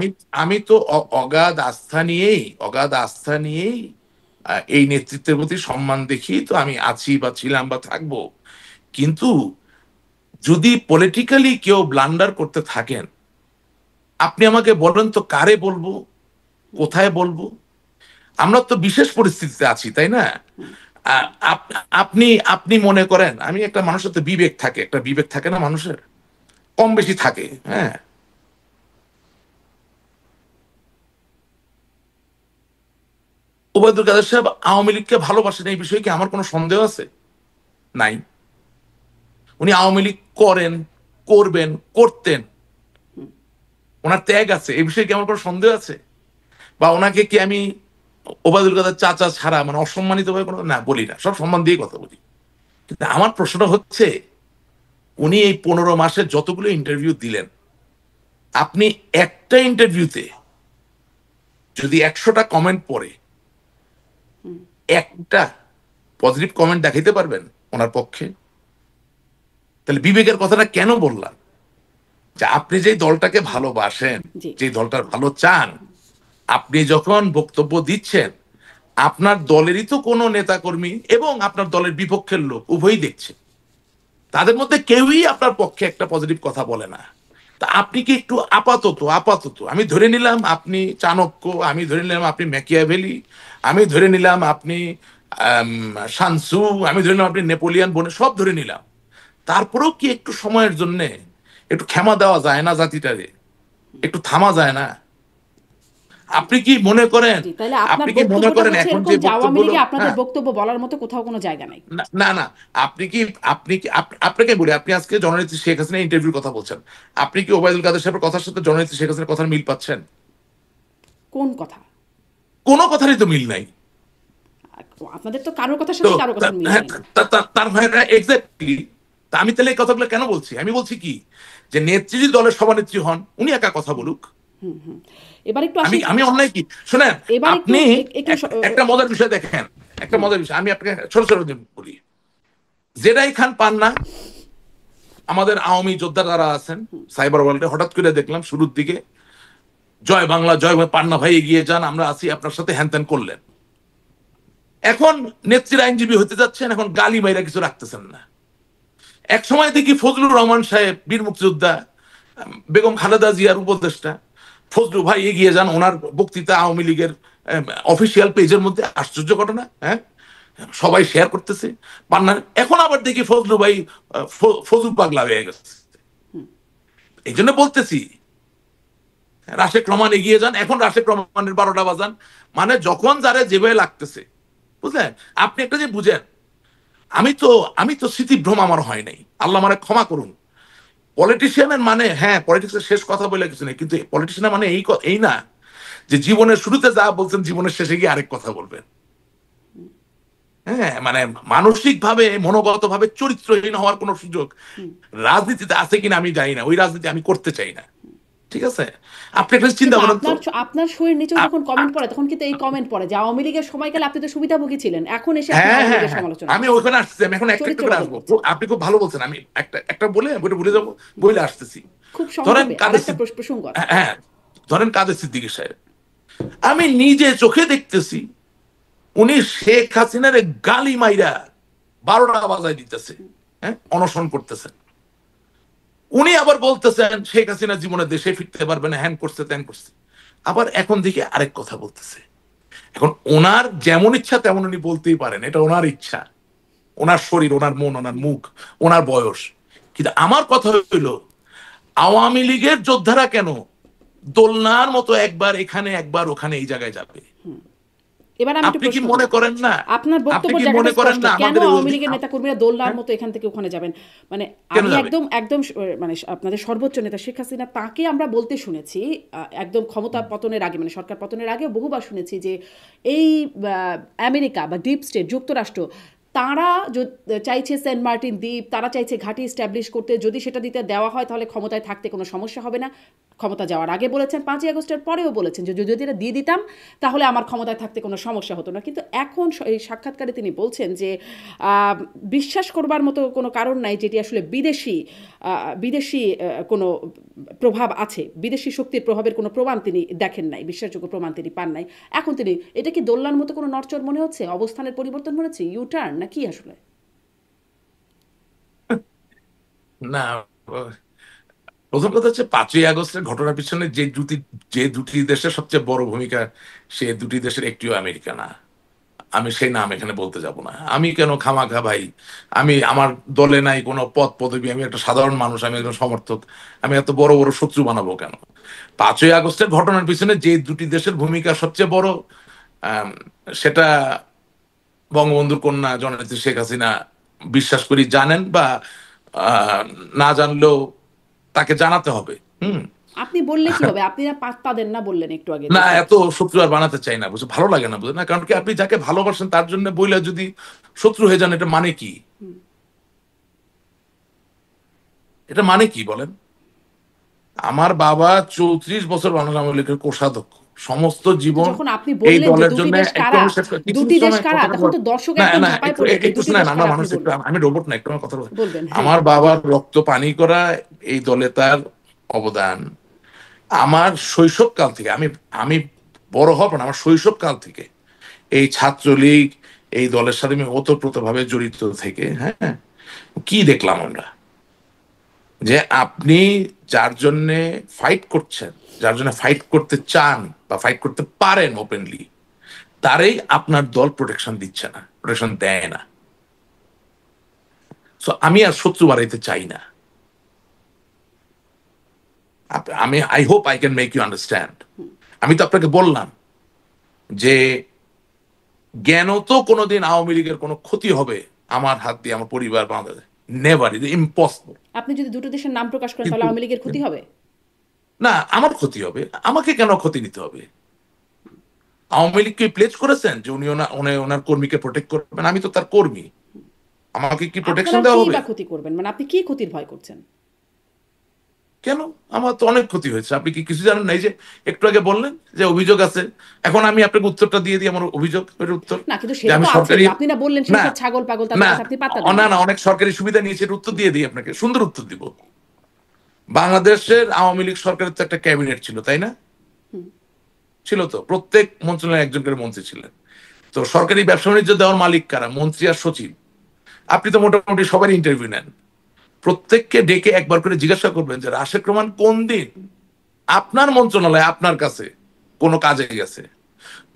আমি তো অগাধ আস্থা নিয়েই এই নেতৃত্বের প্রতি সম্মান দেখি তো আমি আছি বা ছিলাম বা থাকবো। কিন্তু যদি পলিটিক্যালি কেউ ব্লান্ডার করতে থাকেন, আপনি আমাকে বলেন তো কারে বলবো, কোথায় বলবো? আমরা তো বিশেষ পরিস্থিতিতে আছি, তাই না? আপনি আপনি মনে করেন আমি একটা মানুষের তো বিবেক থাকে, একটা বিবেক থাকে না মানুষের, কম বেশি থাকে। হ্যাঁ, ওবায়দুল কাদের সাহেব আওয়ামী লীগকে ভালোবাসেন এই বিষয়ে কি আমার কোনো সন্দেহ আছে? নাই। উনি আওয়ামী লীগ করেন, করবেন, করতেন, ওনার ত্যাগ আছে, এই বিষয়ে কি আমার কোনো সন্দেহ আছে? বা ওনাকে কি আমি ওবায়দুল কাদের চাচা ছাড়া মানে অসম্মানিত ভাবে কোনো না বলি না, সব সম্মান দিয়ে কথা বলি। কিন্তু আমার প্রশ্নটা হচ্ছে উনি এই 15 মাসে যতগুলো ইন্টারভিউ দিলেন, আপনি একটা ইন্টারভিউতে যদি 100টা কমেন্ট পড়ে একটা পজিটিভ কমেন্ট দেখাইতে পারবেন ওনার পক্ষে? তাহলে বিবেকের কথাটা কেন বললাম? যে আপনি যে দলটাকে ভালোবাসেন, যে দলটার ভালো চান, আপনি যখন বক্তব্য দিচ্ছেন আপনার দলেরই তো কোনো নেতাকর্মী এবং আপনার দলের বিপক্ষের লোক উভয়ই দেখছে, তাদের মধ্যে কেউই আপনার পক্ষে একটা পজিটিভ কথা বলে না। তা আপনি কি একটু আপাতত আমি ধরে নিলাম আপনি চাণক্য, আমি ধরে নিলাম আপনি ম্যাকিয়াভেলি, আমি ধরে নিলাম আপনি শানসু, আমি ধরে নিলাম আপনি নেপোলিয়ান বনে, সব ধরে নিলাম, তারপরেও কি একটু সময়ের জন্য একটু ক্ষমা দেওয়া যায় না জাতিটারে? একটু থামা যায় না? আপনি কি মনে করেন এখন যে বক্তব্য, আপনাদের বক্তব্য বলার মতো কোথাও কোনো জায়গা নাই? না না আপনাকে বলি, আপনি আজকে জননেত্রী শেখ হাসিনা ইন্টারভিউর কথা বলছেন, আপনি কি ওবায়দুল কাদের সাহেবের কথার সাথে জননেত্রী শেখ হাসিনার কথার মিল পাচ্ছেন? কোন কথা? কোনো কথারই তো মিল নাই। আপনাদের তো কারোর কথার তো সাথে কারোর কথা মিল হ্যাঁ, হয় না। তার ভাইরা এক্স্যাক্টলি। তা আমি তাহলে এই কথাগুলো কেন বলছি? আমি বলছি কি, যে নেত্রী যদি দলের সভানেত্রী হন, উনি একা কথা বলুক। এবার একটু আমি আসি, আমি অন্যায় কি? শোনেন, এবার একটু আপনি একটু একটা মজার বিষয় দেখেন, একটা মজার বিষয় আমি আপনাকে ছোট ছোট বলি। জেডাই খান পান্না, আমাদের আওয়ামী যোদ্ধা যারা আছেন সাইবার ওয়ার্ল্ডে, হঠাৎ করে দেখলাম শুরুর দিকে জয় বাংলা জয় বাংলা, পান্না ভাই এগিয়ে যান, আমরা আছি আপনার সাথে, হ্যান ত্যান করলেন। এখন নেত্রীর আইনজীবী হতে যাচ্ছেন, এখন গালি মাইরা কিছু রাখতেছেন না। এক সময় দেখি ফজলুর রহমান সাহেব, বীর মুক্তিযোদ্ধা, বেগম খালেদা জিয়ার উপদেষ্টা, ফজলু ভাই এগিয়ে যান, ওনার বক্তৃতা আওয়ামী লীগের অফিসিয়াল পেজের মধ্যে, আশ্চর্য ঘটনা, হ্যাঁ, সবাই শেয়ার করতেছে পান্না। এখন আবার দেখি ফজলু ভাই ফজলু পাগলা হয়ে গেছে। এই জন্য বলতেছি রাশেক রহমান এগিয়ে যান, এখন রাশেক রহমানের 12টা বাজান, মানে যখন যারা যেভাবে লাগতেছে, বুঝলেন? আপনি একটা যে বুঝেন, আমি তো স্মৃতিভ্রম আমার হয় নাই, আল্লাহ মানে ক্ষমা করুন। পলিটিশিয়ানের মানে, হ্যাঁ পলিটিক্সের শেষ কথা বলে কিছু নেই, কিন্তু পলিটিশিয়ানের মানে এই না যে জীবনের শুরুতে যা বলছেন জীবনের শেষে গিয়ে আরেক কথা বলবেন। হ্যাঁ, মানে মানসিক ভাবে মনোগত ভাবে চরিত্রহীন হওয়ার কোন সুযোগ রাজনীতিতে আছে কিনা আমি জানি না, ওই রাজনীতি আমি করতে চাই না। ঠিক আছে, আপনি একটা চিন্তা কিন্তু করেন তো। আপনার শোয়ের নিচেও আপ- যখন কমেন্ট আ- পড়ে তখন কিন্তু এই কমেন্ট পড়ে যে আওয়ামী লীগের সময়কালে আপনি তো সুবিধাভোগী ছিলেন, এখন এসে আপনি হ্যাঁ আওয়ামী হ্যাঁ লীগের হ্যাঁ, সমালোচনা আমি করছেন, ওইখানে আসতেছি, আমি এখন একটা চরিত্র একটা করে বদল আসবো। করছেন। আপনি খুব ভালো বলছেন, আমি একটা একটা বলে বইটা ভুলে যাবো, বইলে আসতেছি। খুব ধরেন সংক্ষেপে আর কাদের একটা প্রসঙ্গ আছে। হ্যাঁ, ধরেন কাদের সিদ্দিকী সাহেব, আমি নিজে চোখে দেখতেছি উনি শেখ হাসিনার গালি মাইরা 12টা বাজায় দিতেছে, হ্যাঁ, অনশন করতেছেন। উনি আবার বলতেছেন শেখ হাসিনা জীবনে দেশে ফিরতে পারবে না, হ্যান করছে ত্যান করছে। আবার এখন দেখি আরেক কথা বলতেছে। এখন ওনার যেমন ইচ্ছা তেমন উনি বলতেই পারেন, এটা ওনার ইচ্ছা, ওনার শরীর, ওনার মন, ওনার মুখ, ওনার বয়স। কিন্তু আমার কথা হইল, আওয়ামী লীগের যোদ্ধারা কেন দোলনার মতো একবার এখানে একবার ওখানে এই জায়গায় যাবে? এবার আমি একটু আপনি কি প্রশ্ন মনে করি, করেন না? আপনার আপনি বক্তব্যের কি জায়গাটা মনে করেন স্পষ্ট, না কেন আমাদের আওয়ামী লীগের নেতাকর্মীরা দোলনার হ্যাঁ, মতো এখান থেকে ওখানে যাবেন? মানে কেন আমি যাবে? একদম একদম মানে আপনাদের সর্বোচ্চ নেতা শেখ হাসিনা, তাকে আমরা বলতে শুনেছি একদম ক্ষমতা পতনের আগে, মানে সরকার পতনের আগে বহুবার শুনেছি যে এই আমেরিকা বা ডিপ স্টেট যুক্তরাষ্ট্র, তারা চাইছে সেন্ট মার্টিন দ্বীপ, তারা চাইছে ঘাঁটি স্ট্যাবলিশ করতে, যদি সেটা দিতে দেওয়া হয় তাহলে ক্ষমতায় থাকতে কোনো সমস্যা হবে না। ক্ষমতা যাওয়ার আগে বলেছেন, 5ই আগস্টের পরেও বলেছেন যে যদি এটা দিয়ে দিতাম তাহলে আমার ক্ষমতায় থাকতে কোনো সমস্যা হতো না। কিন্তু এখন এই সাক্ষাৎকারে তিনি বলছেন যে বিশ্বাস করবার মতো কোনো কারণ নাই যেটি আসলে বিদেশি বিদেশি কোনো প্রভাব আছে, বিদেশি শক্তির প্রভাবের কোনো প্রমাণ তিনি দেখেন নাই, বিশ্বাসযোগ্য প্রমাণ তিনি পান নাই। এখন তিনি, এটা কি দোলনার মতো কোনো নড়চড় মনে হচ্ছে, অবস্থানের পরিবর্তন মনে হচ্ছে, ইউটার্ন না কি আসলে? না, প্রথম কথা হচ্ছে 5ই আগস্টের ঘটনার পিছনে যে দুটি দেশের সবচেয়ে বড় ভূমিকা, সে দুটি দেশের একটিও আমেরিকা না। আমি সেই নাম এখানে বলতে যাব না। আমি কেন খামাখা ভাই, আমি আমার দলে নাই কোনো পদ পদবি, আমি একটা সাধারণ মানুষ, আমি একজন সমর্থক, আমি এত বড় বড় শত্রু বানাবো কেন? 5ই আগস্টের ঘটনার পিছনে যে দুটি দেশের ভূমিকা সবচেয়ে বড়, আম, সেটা বঙ্গবন্ধুর কন্যা জননেত্রী শেখ হাসিনা বিশ্বাস করি জানেন, বা আহ, না জানলেও তাকে জানাতে হবে। হুম। আপনি বললে কি হবে? আপনি না পাত্তা দেন না বললেন একটু আগে না, দেশের। এত শত্রু আর বানাতে চাই না, বুঝে ভালো লাগে না, বুঝে না, কারণ কি আপনি যাকে ভালোবাসেন তার জন্য বইলে যদি শত্রু হয়ে যান, এটা মানে কি? এটা মানে কি বলেন? আমার বাবা 34 বছর বাংলা আওয়ামী লীগের কোষাধ্যক্ষ, সমস্ত কিন্তু জীবন যখন আপনি এই বললেন যে দলের দুটি জন্য। দেশ একটু কারা, আমি শেষ করি, কিছু দুটি দেশ সময় কারা, কথাটা তখন বল। তো দর্শক না একদম না, ঝাঁপায় একটু পড়বে যে একটু দুটি শোনেন, দেশ আমরা কারা আপনি মানুষ, একটু বলবেন। আমি রোবট না, একটু আমার কথা বল। বলবেন, হ্যাঁ। আমার বাবার রক্ত পানি করা এই দলে তার অবদান আমার শৈশবকাল থেকে, আমি আমি বড় হব না, আমার শৈশবকাল থেকে এই ছাত্রলীগ, এই দলের সাথে আমি ওতপ্রোতভাবে জড়িত থেকে, হ্যাঁ, কি দেখলাম আমরা, যে আপনি যার জন্য ফাইট করছেন, যার জন্য ফাইট করতে চান বা ফাইট করতে পারেন ওপেনলি, তারই আপনার দল প্রোটেকশন দিচ্ছে না, প্রোটেকশন দেয় না। সো আমি আর শত্রু বাড়াইতে চাই না। আমি I hope I can make you understand. আমি তো আপনাকে বললাম যে জ্ঞানত কোনোদিন আওয়ামী লীগের কোনো ক্ষতি হবে আমার হাত দিয়ে, আমার পরিবার, বাংলাদেশ, নেভার, ইজ ইম্পসিবল। আপনি যদি দুটো দেশের নাম প্রকাশ করেন তাহলে কিন্তু আওয়ামী লীগের ক্ষতি হবে? না, আমার ক্ষতি হবে, আমাকে কেন ক্ষতি নিতে হবে? আওয়ামী লীগকে প্লেজ করেছেন যে উনি ওনার কর্মীকে প্রোটেক্ট করবেন? আমি তো তার কর্মী, আমাকে কি প্রোটেকশন আপনার কি দেওয়া হবে? বা ক্ষতি করবেন, মানে আপনি কি ক্ষতির ভয় করছেন? কেন? আমার তো অনেক ক্ষতি হয়েছে। আপনি কি কিছু জানেন না? এই যে একটু আগে বললেন যে অভিযোগ আছে, এখন আমি আপনাকে উত্তরটা দিয়ে দিই, আমার অভিযোগের উত্তর। না, কিন্তু যে সেটা আমি তো সরকারি, আছেই, আপনি না বললেন সেই না সব ছাগল পাগল তাদের না কাছে আপনি পাত্তা দেন না না। না, অনেক সরকারি সুবিধা নিয়েছে, এর উত্তর দিয়ে দিই আপনাকে, সুন্দর উত্তর দিব। বাংলাদেশের আওয়ামী লীগ সরকারের তো একটা ক্যাবিনেট ছিল, তাই না? ছিল তো, প্রত্যেক মন্ত্রণালয়ে একজন করে মন্ত্রী ছিলেন। তো সরকারি ব্যবসা বাণিজ্য দেওয়ার মালিক কারা? মন্ত্রী আর সচিব। আপনি তো মোটামুটি সবারই ইন্টারভিউ নেন, প্রত্যেককে ডেকে একবার করে জিজ্ঞাসা করবেন যে রাশেদ রহমান কোন দিন আপনার মন্ত্রণালয় আপনার কাছে কোনো কাজে গেছে।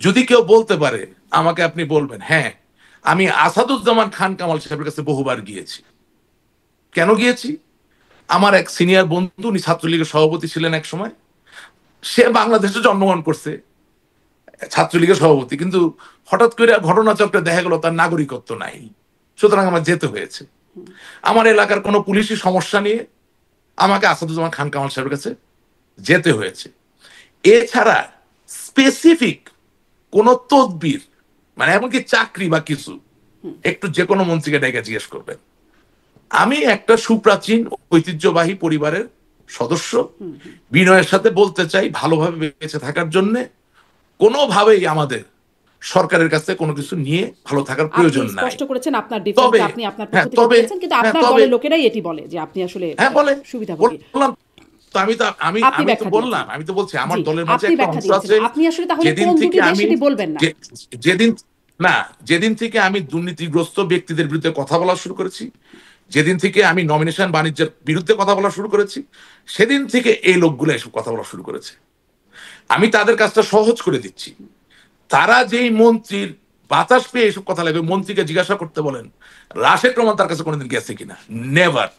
যদি কেউ বলতে পারে আমাকে, আপনি বলবেন হ্যাঁ আমি আসাদুজ্জামান খান কামাল সাহেবের কাছে বহুবার গিয়েছি। কেন গিয়েছি? আমার এক সিনিয়র বন্ধু, উনি ছাত্রলীগের সভাপতি ছিলেন এক সময়, সে বাংলাদেশে জন্মগ্রহণ করছে, ছাত্রলীগের সভাপতি, কিন্তু হঠাৎ করে ঘটনাচক্রে দেখা গেল তার নাগরিকত্ব নাই, সুতরাং আমার যেতে হয়েছে। আমার এলাকার কোনো পুলিশি সমস্যা নিয়ে আমাকে আসাদুজ্জামান খান কামাল সাহেবের কাছে যেতে হয়েছে। এছাড়া স্পেসিফিক কোন তদবির, মানে এমনকি চাকরি বা কিছু, একটু যে কোনো মন্ত্রীকে ডেকে জিজ্ঞেস করবেন। আমি একটা সুপ্রাচীন ঐতিহ্যবাহী পরিবারের সদস্য, বিনয়ের সাথে বলতে চাই, ভালোভাবে বেঁচে থাকার জন্য কোনোভাবেই আমাদের সরকারের কাছে কোনো কিছু নিয়ে ভালো থাকার আপনি প্রয়োজন নাই। স্পষ্ট করেছেন আপনার তবে ডিফেন্সে, আপনি আপনার পক্ষ হ্যাঁ থেকে তবে দিয়েছেন, কিন্তু হ্যাঁ আপনার তবে দলের লোকেরাই এটি বলে যে আপনি আসলে হ্যাঁ বলে সুবিধাভোগী। বললাম তো, আমি আপনি আমি তো ব্যাখ্যা বললাম, দিয়েছেন। আমি তো বলছি আমার জি, দলের মাঝে আপনি একটা ব্যাখ্যা অংশ দিয়েছেন। আছে। আপনি আসলে তাহলে যেদিন কোন থেকে দুটি দেশ আমি সেটি বলবেন না। যে- যেদিন না যেদিন থেকে আমি দুর্নীতিগ্রস্ত ব্যক্তিদের বিরুদ্ধে কথা বলা শুরু করেছি, যেদিন থেকে আমি নমিনেশন বাণিজ্যের বিরুদ্ধে কথা বলা শুরু করেছি, সেদিন থেকে এই লোকগুলো এসব কথা বলা শুরু করেছে। আমি তাদের কাজটা সহজ করে দিচ্ছি। তারা যেই মন্ত্রীর বাতাস পেয়ে এসব কথা লাগবে, মন্ত্রীকে জিজ্ঞাসা করতে বলেন রাশেদ রহমান তার কাছে কোনোদিন গেছে কিনা। নেভার।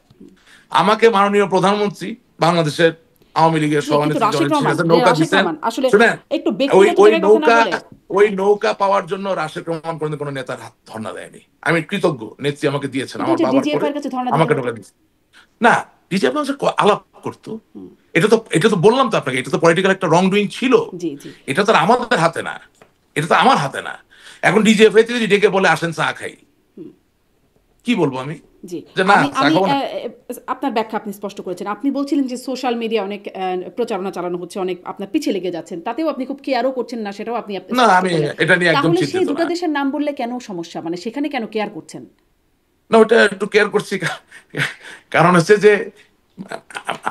আমাকে মাননীয় প্রধানমন্ত্রী বাংলাদেশের আওয়ামী লীগের জি, কিন্তু সভানেত্রী রাশেদ জনের রহমান, কাছে যে নৌকা রাশেদ দিচ্ছেন। রহমান আসলে শুনেন, একটু ওই ব্যক্তিগত ওই জায়গায় কথা না নৌকা বলে। ওই নৌকা পাওয়ার জন্য রাশেদ রহমান কোনোদিন কোনো নেতার হাত ধর্ণা দেয়নি। আমি কৃতজ্ঞ, নেত্রী আমাকে দিয়েছেন, কিন্তু আমার ওই যে বাবার ডিজিএফ পরে এর কাছে ধর্ণা দিতে আমাকে হতো। নৌকা দিচ্ছে। না, ডিজে আপনার সাথে আলাপ করতো, এটা তো বললাম তো আপনাকে, এটা তো পলিটিক্যাল একটা রং ডুইং ছিল। জি, জি, এটা তো আর আমাদের হাতে না, এটা তো আমার হাতে না। এখন ডিজিএফআই থেকে যদি ডেকে বলে আসেন চা খাই, কি বলবো আমি? জি। যে না, আমি চা আমি খাবো না। আপনার ব্যাখ্যা আপনি স্পষ্ট করেছেন। আপনি বলছিলেন যে সোশ্যাল মিডিয়া অনেক প্রচারণা চালানো হচ্ছে, অনেক আপনার পিছে লেগে যাচ্ছেন। তাতেও আপনি খুব কেয়ারও করছেন না, সেটাও আপনি না, স্পষ্ট আমি করলেন। এটা নিয়ে একদম তাহলে সেই চিন্তিত দুটো না। দেশের নাম বললে কেন সমস্যা? মানে সেখানে কেন কেয়ার করছেন? না, ওটা একটু কেয়ার করছি, কারণ হচ্ছে যে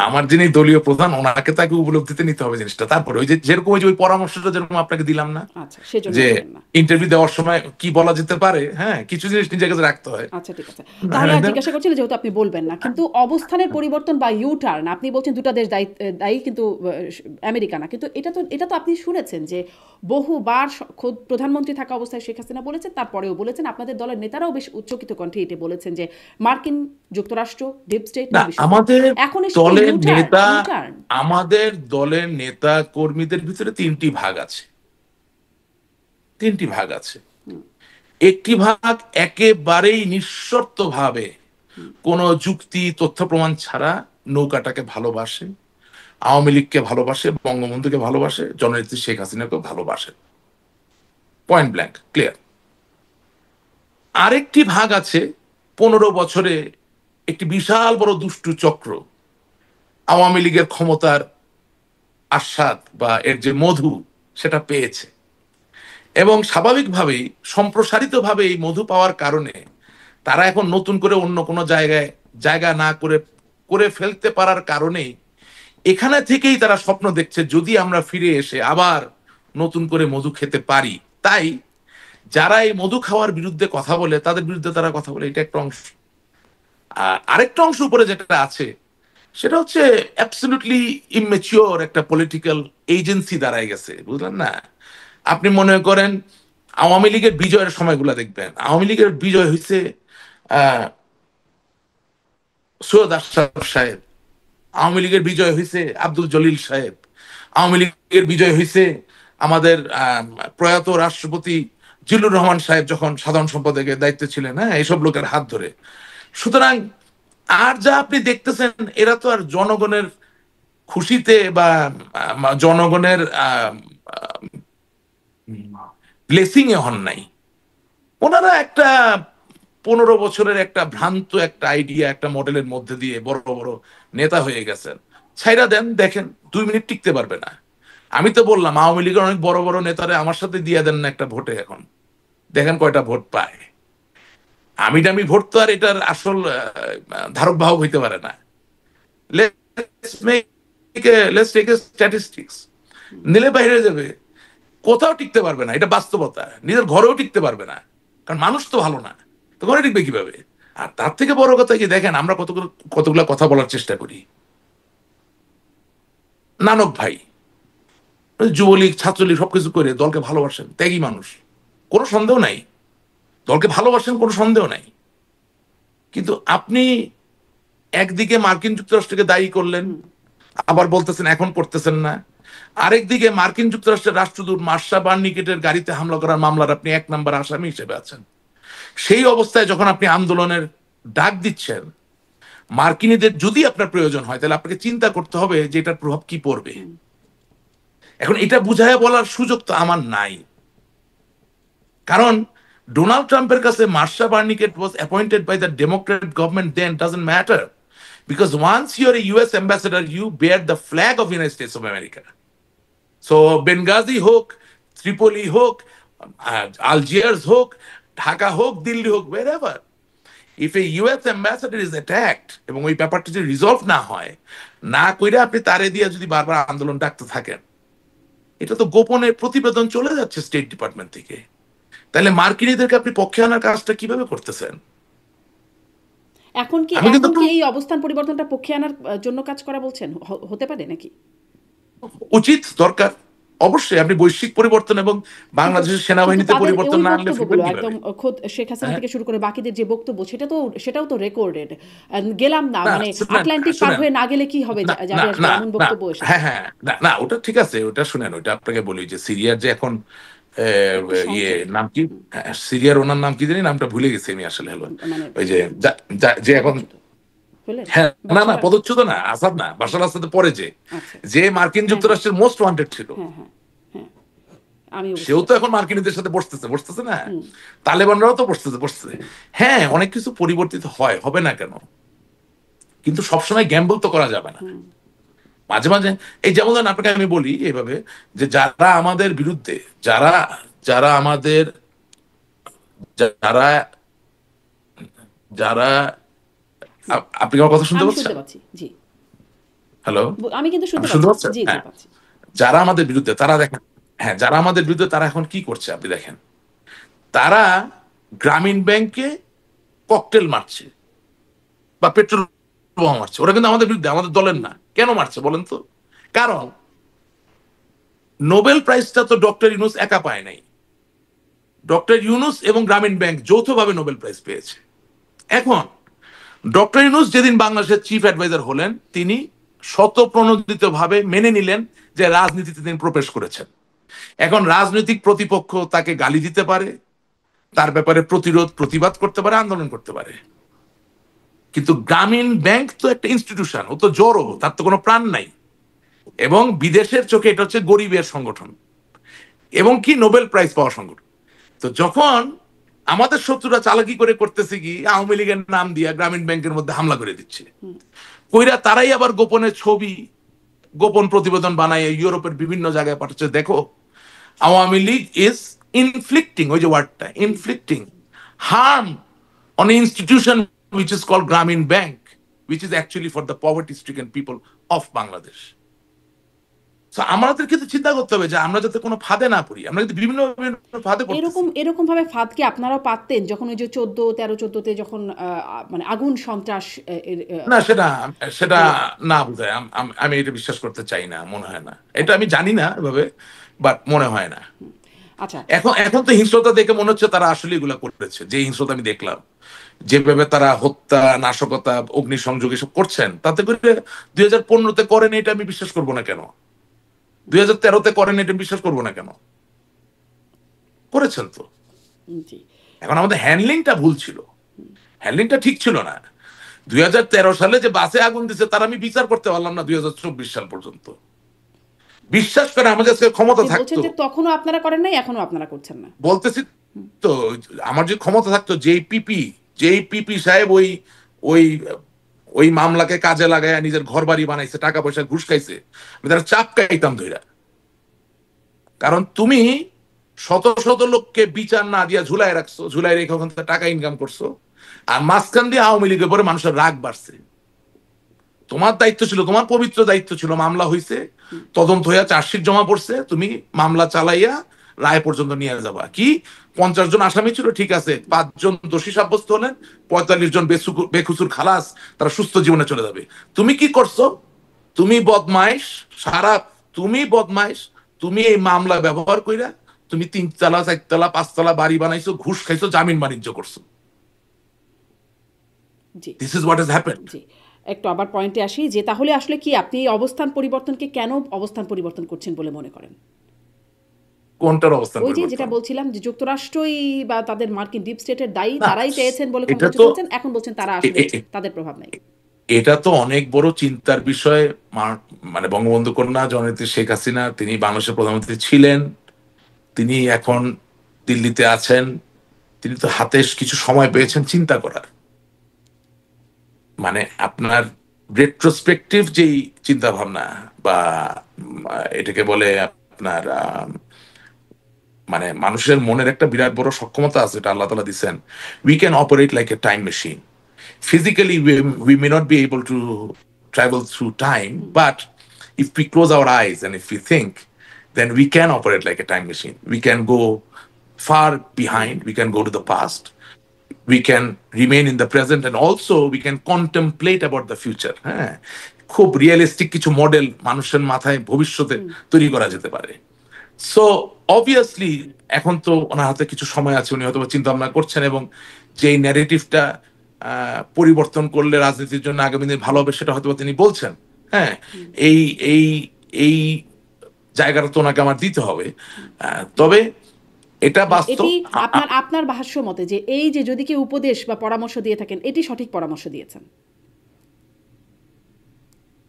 আমার যিনি দলীয় প্রধান, ওনাকে তাকে উপলব্ধিতে নিতে হবে জিনিসটা। তারপরে ওই যে যেরকম ওই যে ওই পরামর্শটা যেরকম আপনাকে দিলাম না, আচ্ছা, সেজন্য যে বললেন না। ইন্টারভিউ দেওয়ার সময় কি বলা যেতে পারে, হ্যাঁ কিছু জিনিস নিজের কাছে রাখতে হয়। আচ্ছা, ঠিক আছে। তাহলে আর জিজ্ঞাসা করছিলেন, যেহেতু আপনি বলবেন না। কিন্তু অবস্থানের পরিবর্তন বা ইউ টার্ন, আপনি বলছেন দুটা দেশ দায়ী, কিন্তু আমেরিকা না। কিন্তু এটা তো আপনি শুনেছেন যে বহুবার খোদ প্রধানমন্ত্রী থাকা অবস্থায় শেখ হাসিনা বলেছেন, তারপরেও বলেছেন, আপনাদের দলের নেতারাও বেশ উচ্চকিত কণ্ঠে এটা বলেছেন যে মার্কিন যুক্তরাষ্ট্র ডিপ স্টেট না, নির্বিশেষে। আমাদের এখন এসে কি দলের ইউ-টার্ন? নেতা ইউ-টার্ন? আমাদের দলের নেতা কর্মীদের ভিতরে তিনটি ভাগ আছে। তিনটি ভাগ আছে। একটি ভাগ একেবারেই নিঃশর্তভাবে কোনো যুক্তি তথ্য প্রমাণ ছাড়া নৌকাটাকে ভালোবাসে, আওয়ামী লীগকে ভালোবাসে, বঙ্গবন্ধুকে ভালোবাসে, জননেত্রী শেখ হাসিনাকে ভালোবাসে, পয়েন্ট ব্ল্যাঙ্ক ক্লিয়ার। আরেকটি ভাগ আছে 15 বছরে একটি বিশাল বড় দুষ্টু চক্র আওয়ামী লীগের ক্ষমতার আস্বাদ বা এর যে মধু সেটা পেয়েছে, এবং স্বাভাবিকভাবেই সম্প্রসারিতভাবে এই মধু পাওয়ার কারণে তারা এখন নতুন করে অন্য কোনো জায়গায় জায়গা না করে করে ফেলতে পারার কারণেই এখানে থেকেই তারা স্বপ্ন দেখছে যদি আমরা ফিরে এসে আবার নতুন করে মধু খেতে পারি। তাই যারা এই মধু খাওয়ার বিরুদ্ধে কথা বলে তাদের বিরুদ্ধে তারা কথা বলে, এটা একটা অংশ। আর আরেকটা অংশ উপরে যেটা আছে সেটা হচ্ছে অ্যাবসলিউটলি ইমেচিওর একটা পলিটিক্যাল এজেন্সি দাঁড়ায় গেছে, বুঝলেন না? আপনি মনে করেন আওয়ামী লীগের বিজয়ের সময়গুলো দেখবেন, আওয়ামী লীগের বিজয় হয়েছে আহ সৈয়দ আশরাফ সাহেব, আওয়ামী লীগের বিজয় হয়েছে আব্দুল জলিল সাহেব, আওয়ামী লীগের বিজয় হয়েছে আমাদের প্রয়াত রাষ্ট্রপতি জিল্লুর রহমান সাহেব যখন সাধারণ সম্পাদকের দায়িত্বে ছিলেন, হ্যাঁ এইসব লোকের হাত ধরে। সুতরাং আর যা আপনি দেখতেছেন এরা তো আর জনগণের খুশিতে বা জনগণের ব্লেসিং এ হন নাই। ওনারা একটা 15 বছরের একটা ভ্রান্ত একটা আইডিয়া, একটা মডেলের মধ্যে দিয়ে বড় বড় নেতা হয়ে গেছেন। ছাইরা দেন, দেখেন 2 মিনিট টিকতে পারবে না। আমি তো বললাম আওয়ামী লীগের অনেক বড় বড় নেতারা আমার সাথে দিয়ে দেন না একটা ভোটে, এখন দেখেন কয়টা ভোট পায়। আমি টামি ভোট তো আর এটার আসল ধারক বাহক হইতে পারে না। লেটস টেক এ স্ট্যাটিস্টিক্স, নিলে বাইরে যাবে, কোথাও টিকতে পারবে না, এটা বাস্তবতা। নিজের ঘরেও টিকতে পারবে না, কারণ মানুষ তো ভালো না, তো ঘরে টিকবে কিভাবে? আর তার থেকে বড় কথা কি, দেখেন আমরা কতগুলো কথা বলার চেষ্টা করি। নানক ভাই যুবলীগ ছাত্রলীগ সবকিছু করে দলকে ভালোবাসেন, ত্যাগী মানুষ, কোনো সন্দেহ নাই, দলকে ভালোবাসেন, কোনো সন্দেহ নাই। কিন্তু আপনি একদিকে মার্কিন যুক্তরাষ্ট্রকে দায়ী করলেন, আবার বলতেছেন এখন করতেছেন না। আরেকদিকে মার্কিন যুক্তরাষ্ট্রের রাষ্ট্রদূত মার্শা বার্নিকেটের গাড়িতে হামলা করার মামলার আপনি 1 নম্বর আসামি হিসেবে আছেন। সেই অবস্থায় যখন আপনি আন্দোলনের ডাক দিচ্ছেন, মার্কিনীদের যদি আপনার প্রয়োজন হয়, তাহলে আপনাকে চিন্তা করতে হবে যে এটার প্রভাব কি পড়বে। এখন এটা বুঝায় বলার সুযোগ তো আমার নাই, কারণ ডোনাল্ড ট্রাম্পের কাছে Marcia Bernicat was appointed by the Democrat government, then doesn't matter, because once you're a US ambassador, you bear the flag of United States of America. So Benghazi হোক, ত্রিপলি হোক, আলজিয়ার্স হোক, ঢাকা হোক, দিল্লি হোক, wherever, if a US ambassador is attacked এবং ওই ব্যাপারটা যদি resolve না হয়, না কইরা আপনি তারে দিয়ে যদি বারবার আন্দোলন ডাকতে থাকেন, এটা তো গোপনে প্রতিবেদন চলে যাচ্ছে স্টেট ডিপার্টমেন্ট থেকে। তাহলে মার্কিনীদেরকে আপনি পক্ষে আনার কাজটা কিভাবে করতেছেন? এখন কি আমি কিন্তু এই অবস্থান পরিবর্তনটা পক্ষে আনার জন্য কাজ করা বলছেন, হতে পারে নাকি? উচিত, দরকার, অবশ্যই। আপনি বৈশ্বিক পরিবর্তন এবং বাংলাদেশের সেনাবাহিনীতে পরিবর্তন না আনলে ফিরবেন কিভাবে? একদম খোদ শেখ হাসিনা থেকে শুরু করে বাকিদের যে বক্তব্য, সেটাও তো রেকর্ডেড। গেলাম না, মানে আটলান্টিক পার হয়ে না গেলে কি হবে, যাবে আসবে, এমন বক্তব্য এসেছে। হ্যাঁ হ্যাঁ, না ওটা ঠিক আছে, ওটা শুনেন, ওটা আপনাকে বলি যে সিরিয়ার যে এখন ইয়ে নাম কি, সিরিয়ার ওনার নাম কি জানি, নামটা ভুলে গেছি আমি আসলে। হলো ওই যে এখন, হ্যাঁ, না পদচ্যুত না, আসাদ না, বাশার আসাদের পরে যে মার্কিন যুক্তরাষ্ট্রের মোস্ট ওয়ান্টেড ছিল, সেও তো এখন মার্কিনীদের সাথে বসতেছে না, তালেবানরাও তো বসতেছে। হ্যাঁ, অনেক কিছু পরিবর্তিত হয়, হবে না কেন, কিন্তু সবসময় গ্যাম্বল তো করা যাবে না। মাঝে মাঝে এই যেমন আপনাকে আমি বলি এইভাবে, যে যারা আমাদের বিরুদ্ধে, যারা আমাদের যারা যারা আপনি আমার কথা শুনতে পাচ্ছেন? হ্যালো, আমি কিন্তু শুনতে পাচ্ছি। জি জি, পাচ্ছি। যারা আমাদের বিরুদ্ধে, তারা দেখেন, হ্যাঁ, যারা আমাদের বিরুদ্ধে তারা এখন কি করছে আপনি দেখেন, তারা গ্রামীণ ব্যাংকে ককটেল মারছে বা পেট্রোল বোমা মারছে। ওরা কিন্তু আমাদের বিরুদ্ধে, আমাদের দলের না। কেন মারছে বলেন তো? কারণ নোবেল প্রাইজটা তো ডক্টর ইউনূস একা পায় নাই, ডক্টর ইউনূস এবং গ্রামীণ ব্যাংক যৌথভাবে নোবেল প্রাইজ পেয়েছে। এখন ডক্টর ইউনূস যেদিন বাংলাদেশের চিফ অ্যাডভাইজার হলেন, তিনি শতপ্রণোদিত ভাবে মেনে নিলেন যে রাজনীতিতে তিনি প্রবেশ করেছেন। এখন রাজনৈতিক প্রতিপক্ষ তাকে গালি দিতে পারে, তার ব্যাপারে প্রতিবাদ করতে পারে, আন্দোলন করতে পারে, কিন্তু গ্রামীণ ব্যাংক তো একটা ইনস্টিটিউশন, ও তো জড়ো, তার তো কোনো প্রাণ নাই, এবং বিদেশের চোখে এটা হচ্ছে গরিবের সংগঠন এবং কি নোবেল প্রাইজ পাওয়া সংগঠন। তো যখন আমাদের শত্রুরা চালাকি করতেছে কি, আওয়ামী লীগের নাম দিয়া গ্রামীণ ব্যাংকের মধ্যে হামলা করে দিচ্ছে, কইরা তারাই আবার গোপনে ছবি, গোপন প্রতিবেদন বানায় ইউরোপের বিভিন্ন জায়গায় পাঠাচ্ছে, দেখো আওয়ামী লীগ ইজ ইনফ্লিক্টিং, ওই যে ওয়ার্ডটা, inflicting harm on an institution which is called Grameen Bank, which is actually for the poverty-stricken people of Bangladesh. So আমাদের কিন্তু চিন্তা করতে হবে যে আমরা যাতে কোনো ফাঁদে না পড়ি। আমরা কিন্তু বিভিন্ন ফাঁদে পড়তেছি। এরকম ভাবে ফাঁদ কি আপনারাও পাততেন যখন ওই যে 14-13-14-তে যখন মানে আগুন সন্ত্রাস? না, সেটা না বোধহয়, আমি এটা বিশ্বাস করতে চাই না, মনে হয় না, এটা আমি জানি না এভাবে, বাট মনে হয় না। আচ্ছা, এখন তো হিংস্রতা দেখে মনে হচ্ছে তারা আসলে এগুলা করেছে। যে হিংস্রতা আমি দেখলাম, যেভাবে তারা হত্যা, নাশকতা, অগ্নিসংযোগ এসব করছেন, তাতে করে 2015-তে করেন এটা আমি বিশ্বাস করবো না কেন, 2013-তে করেন এটা বিশ্বাস করবো না কেন? করেছেন তো। এখন আমাদের হ্যান্ডলিংটা ভুল ছিল, হ্যান্ডলিংটা ঠিক ছিল না। 2013 সালে যে বাসে আগুন দিচ্ছে, তার আমি বিচার করতে পারলাম না 2024 সাল পর্যন্ত। বিশ্বাস করে আমাদের কাছে ক্ষমতা আপনি বলছেন থাকতো, যে তখনও আপনারা করেন নাই, এখনো আপনারা করছেন না। বলতেছি তো, আমার যে ক্ষমতা থাকতো, যেই পিপি সাহেব ওই ওই ওই মামলাকে কাজে লাগায় নিজের ঘর বাড়ি বানাইছে, টাকা পয়সা ঘুষ খাইছে, আমি তারা চাপ খাইতাম ধইরা। কারণ তুমি শত শত লোককে বিচার না দিয়া ঝুলাই রাখছো, ঝুলাই রেখে ওখান থেকে টাকা ইনকাম করছো, আর মাঝখান দিয়ে আওয়ামী লীগের পরে মানুষের রাগ বাড়ছে। তোমার দায়িত্ব ছিল, তোমার পবিত্র দায়িত্ব ছিল, মামলা হইছে, তদন্ত হইয়া চার্জশিট জমা পড়ছে, তুমি মামলা চালাইয়া রায় পর্যন্ত নিয়ে যাবা। কি 50 জন আসামি ছিল, ঠিক আছে, 5 জন দোষী সাব্যস্ত হলেন, 45 জন বেকসুর খালাস, তারা সুস্থ জীবনে চলে যাবে। তুমি কি করছো? তুমি বদমাইশ, সারা তুমি বদমাইশ। তুমি এই মামলা ব্যবহার কইরা তুমি 3 তলা 4 তলা 5 তলা বাড়ি বানাইছো, ঘুষ খাইছো, জামিন বাণিজ্য করছো। জি this is what has happened. জি, একটু আবার পয়েন্টে আসি যে তাহলে আসলে কি আপনি এই অবস্থান পরিবর্তনকে কেন অবস্থান পরিবর্তন করছেন বলে মনে করেন? কোনটার অবস্থান ওই যে যেটা পরিবর্তন? বলছিলাম যে যুক্তরাষ্ট্রই বা তাদের মার্কিন ডিপ স্টেটের দায়ী, না, তারাই চেয়েছেন বলে এটা কিছু তো বলছেন, এখন বলছেন তারা আসলে তাদের প্রভাব নাই। এটা তো অনেক বড় চিন্তার বিষয়। মানে বঙ্গবন্ধু কন্যা জননেত্রী শেখ হাসিনা, তিনি বাংলাদেশের প্রধানমন্ত্রী ছিলেন, তিনি এখন দিল্লিতে আছেন, তিনি তো হাতে কিছু সময় পেয়েছেন চিন্তা করার। মানে আপনার রেট্রোস্পেকটিভ যেই চিন্তা ভাবনা বা এটাকে বলে আপনার মানে মানুষের মনের একটা বিরাট বড় সক্ষমতা আছে, এটা আল্লাহ তাআলা দিচ্ছেন। We can operate like a time machine. Physically, we may not be able to travel through time, but if we close our eyes and if we think, then we can operate like a time machine. We can go far behind, we can go to the past, we can remain in the present, and also we can contemplate about the future. হ্যাঁ, খুব realistic কিছু model মানুষের মাথায় ভবিষ্যতে তৈরি করা যেতে পারে। সো অবভিয়াসলি এখন তো ওনার হাতে কিছু সময় আছে, উনি হয়তো চিন্তা ভাবনা করছেন, এবং যেই ন্যারেটিভটা পরিবর্তন করলে রাজনীতির জন্য আগামী দিন ভালো হবে সেটা হয়তো তিনি বলছেন। হ্যাঁ, এই এই এই জায়গাটা তো ওনাকে আমার দিতে হবে। তবে এটা বাস্তব। এটি আপনার আপনার ভাষ্য মতে যে এই যে যদি কেউ উপদেশ বা পরামর্শ দিয়ে থাকেন, এটি সঠিক পরামর্শ দিয়েছেন,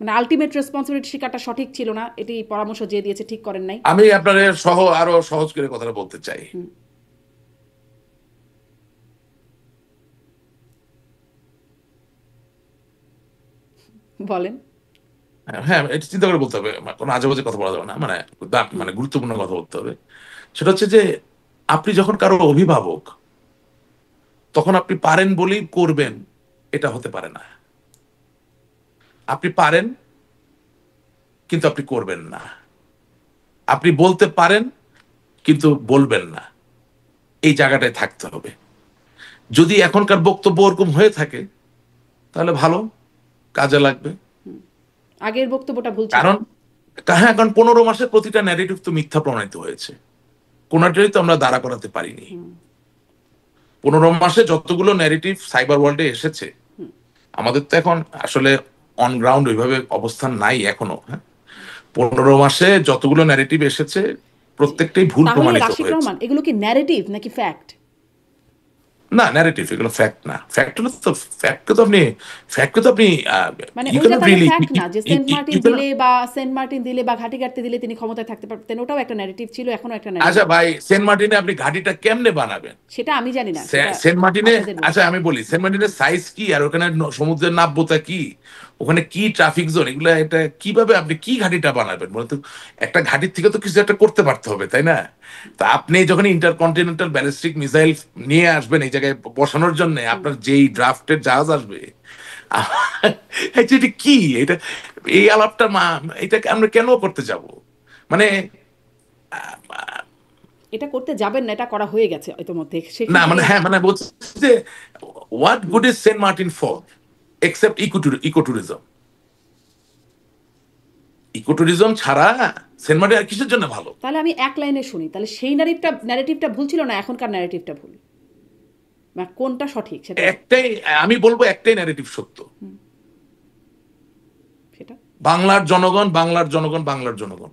মানে আলটিমেট রেসপন্সিবিলিটি শিকারটা সঠিক ছিল না, এটি পরামর্শ যে দিয়েছে ঠিক করেন নাই। আমি আপনার আরো সহজ করে কথাটা বলতে চাই। বলেন। হ্যাঁ, এটা চিন্তা করে বলতে হবে, কোনো আজে বাজে কথা বলা যাবে না, মানে মানে গুরুত্বপূর্ণ কথা বলতে হবে। সেটা হচ্ছে যে আপনি যখন কারো অভিভাবক, তখন আপনি পারেন বলেই করবেন এটা হতে পারে না। আপনি পারেন কিন্তু আপনি করবেন না। আপনি বলতে পারেন কিন্তু বলবেন না, এই জায়গাটায় থাকতে হবে। যদি এখনকার বক্তব্য ওরকম হয়ে থাকে তাহলে ভালো, কাজে লাগবে। আগের বক্তব্যটা ভুল ছিল। কারণ হ্যাঁ, কারণ 15 মাসে প্রতিটা ন্যারেটিভ তো মিথ্যা প্রমাণিত হয়েছে, কোনটাই তো আমরা দাঁড়া করাতে পারিনি। 15 মাসে যতগুলো ন্যারেটিভ সাইবার ওয়ার্ল্ডে এসেছে, আমাদের তো এখন আসলে অন গ্রাউন্ড ওইভাবে অবস্থান নাই এখনো। হ্যাঁ, 15 মাসে যতগুলো ন্যারেটিভ এসেছে প্রত্যেকটাই ভুল তাহলে প্রমাণিত রাশিদ হয়েছে। রহমান, এগুলো কি ন্যারেটিভ নাকি ফ্যাক্ট? না, ন্যারেটিভ, এগুলো ফ্যাক্ট না। ফ্যাক্টকে তো আপনি মানে ইউ ওইটা ক্যানট তাহলে রিয়েলি, ফ্যাক্ট না যে ইউ সেন্ট মার্টিন দিলে বা ঘাটিগাড়তে দিলে তিনি ক্ষমতায় থাকতে পারতেন, ওটাও একটা ন্যারেটিভ ছিল, এখনো একটা আচ্ছা ন্যারেটিভ। ভাই, সেন্ট মার্টিনে আপনি ঘাটিটা কেমনে বানাবেন? সেটা আমি জানি না, সেটা সেন্ট মার্টিনে, আপনাদের বলতে আচ্ছা আমি বলি, সেন্ট মার্টিনের সাইজ কি, আর ওখানে সমুদ্রের নাব্যতা কি, ওখানে কি ট্রাফিক জোন, এগুলো এটা কিভাবে আপনি কি ঘাটিটা বানাবেন বলতো? একটা ঘাটির থেকে তো কিছু একটা করতে পারতে হবে, তাই না? তা আপনি যখন ইন্টারকন্টিনেন্টাল ব্যালিস্টিক মিসাইল নিয়ে আসবেন এই জায়গায় বসানোর জন্য, আপনার যেই ড্রাফটের জাহাজ আসবে, এটা কি, এটা এই আলাপটা এটা আমরা কেন করতে যাব? মানে এটা করতে যাবেন না, এটা করা হয়ে গেছে ইতোমধ্যে সেখান না, মানে থেকে। হ্যাঁ, মানে বলছি যে what good is Saint Martin for except ecotourism? Ecotourism ছাড়া সেন্ট মার্টিন আর কিসের জন্য ভালো? তাহলে আমি এক লাইনে শুনি, তাহলে সেই ন্যারেটিভটা ভুল ছিল না, এখনকার ন্যারেটিভটা ভুল, না কোনটা সঠিক সেটা একটাই, আমি বলবো একটাই ন্যারেটিভ সত্য। সেটা বাংলার জনগণ, বাংলার জনগণ, বাংলার জনগণ,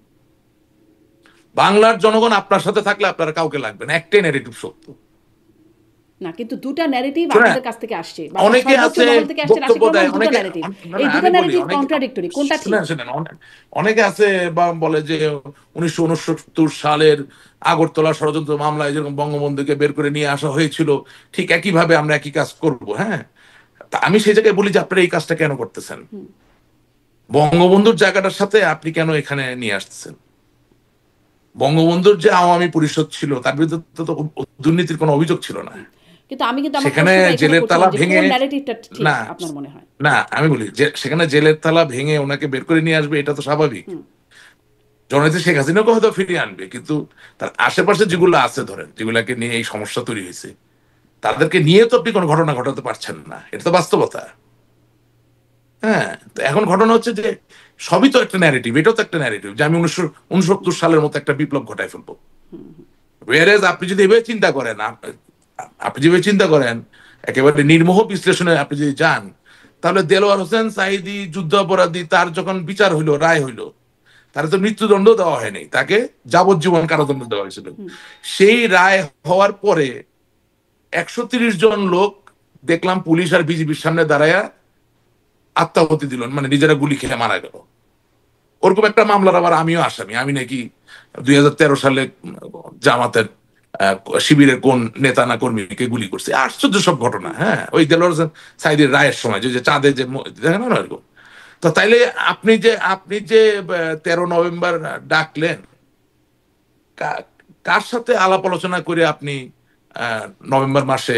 বাংলার জনগণ আপনার সাথে থাকলে আপনার কাউকে লাগবে না, একটাই ন্যারেটিভ সত্য। না, কিন্তু দুটা ন্যারেটিভ শোনেন, আপনাদের কাছ থেকে আসছে বা অনেকে সর্বোচ্চ আছে মহল থেকে আসছে রাশিদ বক্তব্য দেয়, রহমান, দুটো অনেকে ন্যারেটিভ। না এই না দুটো আমি বলি ন্যারেটিভ অনেকে, কন্ট্রাডিক্টরি, কোনটা ঠিক? শুনেন শুনেন অনেকে আছে বা বলে যে 1969 সালের আগরতলা ষড়যন্ত্র মামলায় যেরকম বঙ্গবন্ধুকে বের করে নিয়ে আসা হয়েছিল, ঠিক একইভাবে আমরা একই কাজ করব। হ্যাঁ, তা আমি সেই জায়গায় বলি যে আপনারা এই কাজটা কেন করতেছেন? বঙ্গবন্ধুর জায়গাটার সাথে আপনি কেন এখানে নিয়ে আসতেছেন? বঙ্গবন্ধুর যে আওয়ামী পরিষদ ছিল তার বিরুদ্ধে তো দুর্নীতির কোনো অভিযোগ ছিল না। কিন্তু আমার সেখানে প্রশ্নটা এখানে জেলের তালা করছিলাম যে ভেঙে, কোন ন্যারেটিভটা ঠিক না আপনার মনে হয়? না আমি বলি যে সেখানে জেলের তালা ভেঙে ওনাকে বের করে নিয়ে আসবে, এটা তো স্বাভাবিক। জননেত্রী শেখ হাসিনাকে হয়তো ফিরিয়ে আনবে, কিন্তু তার আশেপাশে যেগুলো আছে ধরেন, যেগুলাকে নিয়ে এই সমস্যা তৈরি হয়েছে, তাদেরকে নিয়ে তো আপনি কোনো ঘটনা ঘটাতে পারছেন না, এটা তো বাস্তবতা। হ্যাঁ, তো এখন ঘটনা হচ্ছে যে সবই তো একটা ন্যারেটিভ, এটাও তো একটা ন্যারেটিভ যে আমি 1969 সালের মতো একটা বিপ্লব ঘটায় ফেলবো। ওয়ারেজ আপনি যদি এভাবে চিন্তা করেন, আপনি যেভাবে চিন্তা করেন একেবারে নির্মোহ বিশ্লেষণে আপনি যদি যান, তাহলে দেলোয়ার হোসেন সাঈদী যুদ্ধাপরাধী, তার যখন বিচার হইলো, রায় হইলো, তার তো মৃত্যুদণ্ড দেওয়া হয়নি, তাকে যাবজ্জীবন কারাদণ্ড দেওয়া হয়েছিল। সেই রায় হওয়ার পরে 130 জন লোক দেখলাম পুলিশ আর বিজিবির সামনে দাঁড়ায়া আত্মাহুতি দিল, মানে নিজেরা গুলি খেয়ে মারা গেল। ওরকম একটা মামলার আবার আমিও আসামি, আমি নাকি 2013 সালে জামাতের শিবিরের কোন নেতা না কর্মীকে গুলি করছে। আশ্চর্য সব ঘটনা। হ্যাঁ, ওই দেলোয়ার হোসেন সাঈদীর রায়ের সময় যে চাঁদে যে দেখেন না এরকম। তো তাইলে আপনি যে 13 নভেম্বর ডাকলেন, কার সাথে আলাপ আলোচনা করে আপনি নভেম্বর মাসে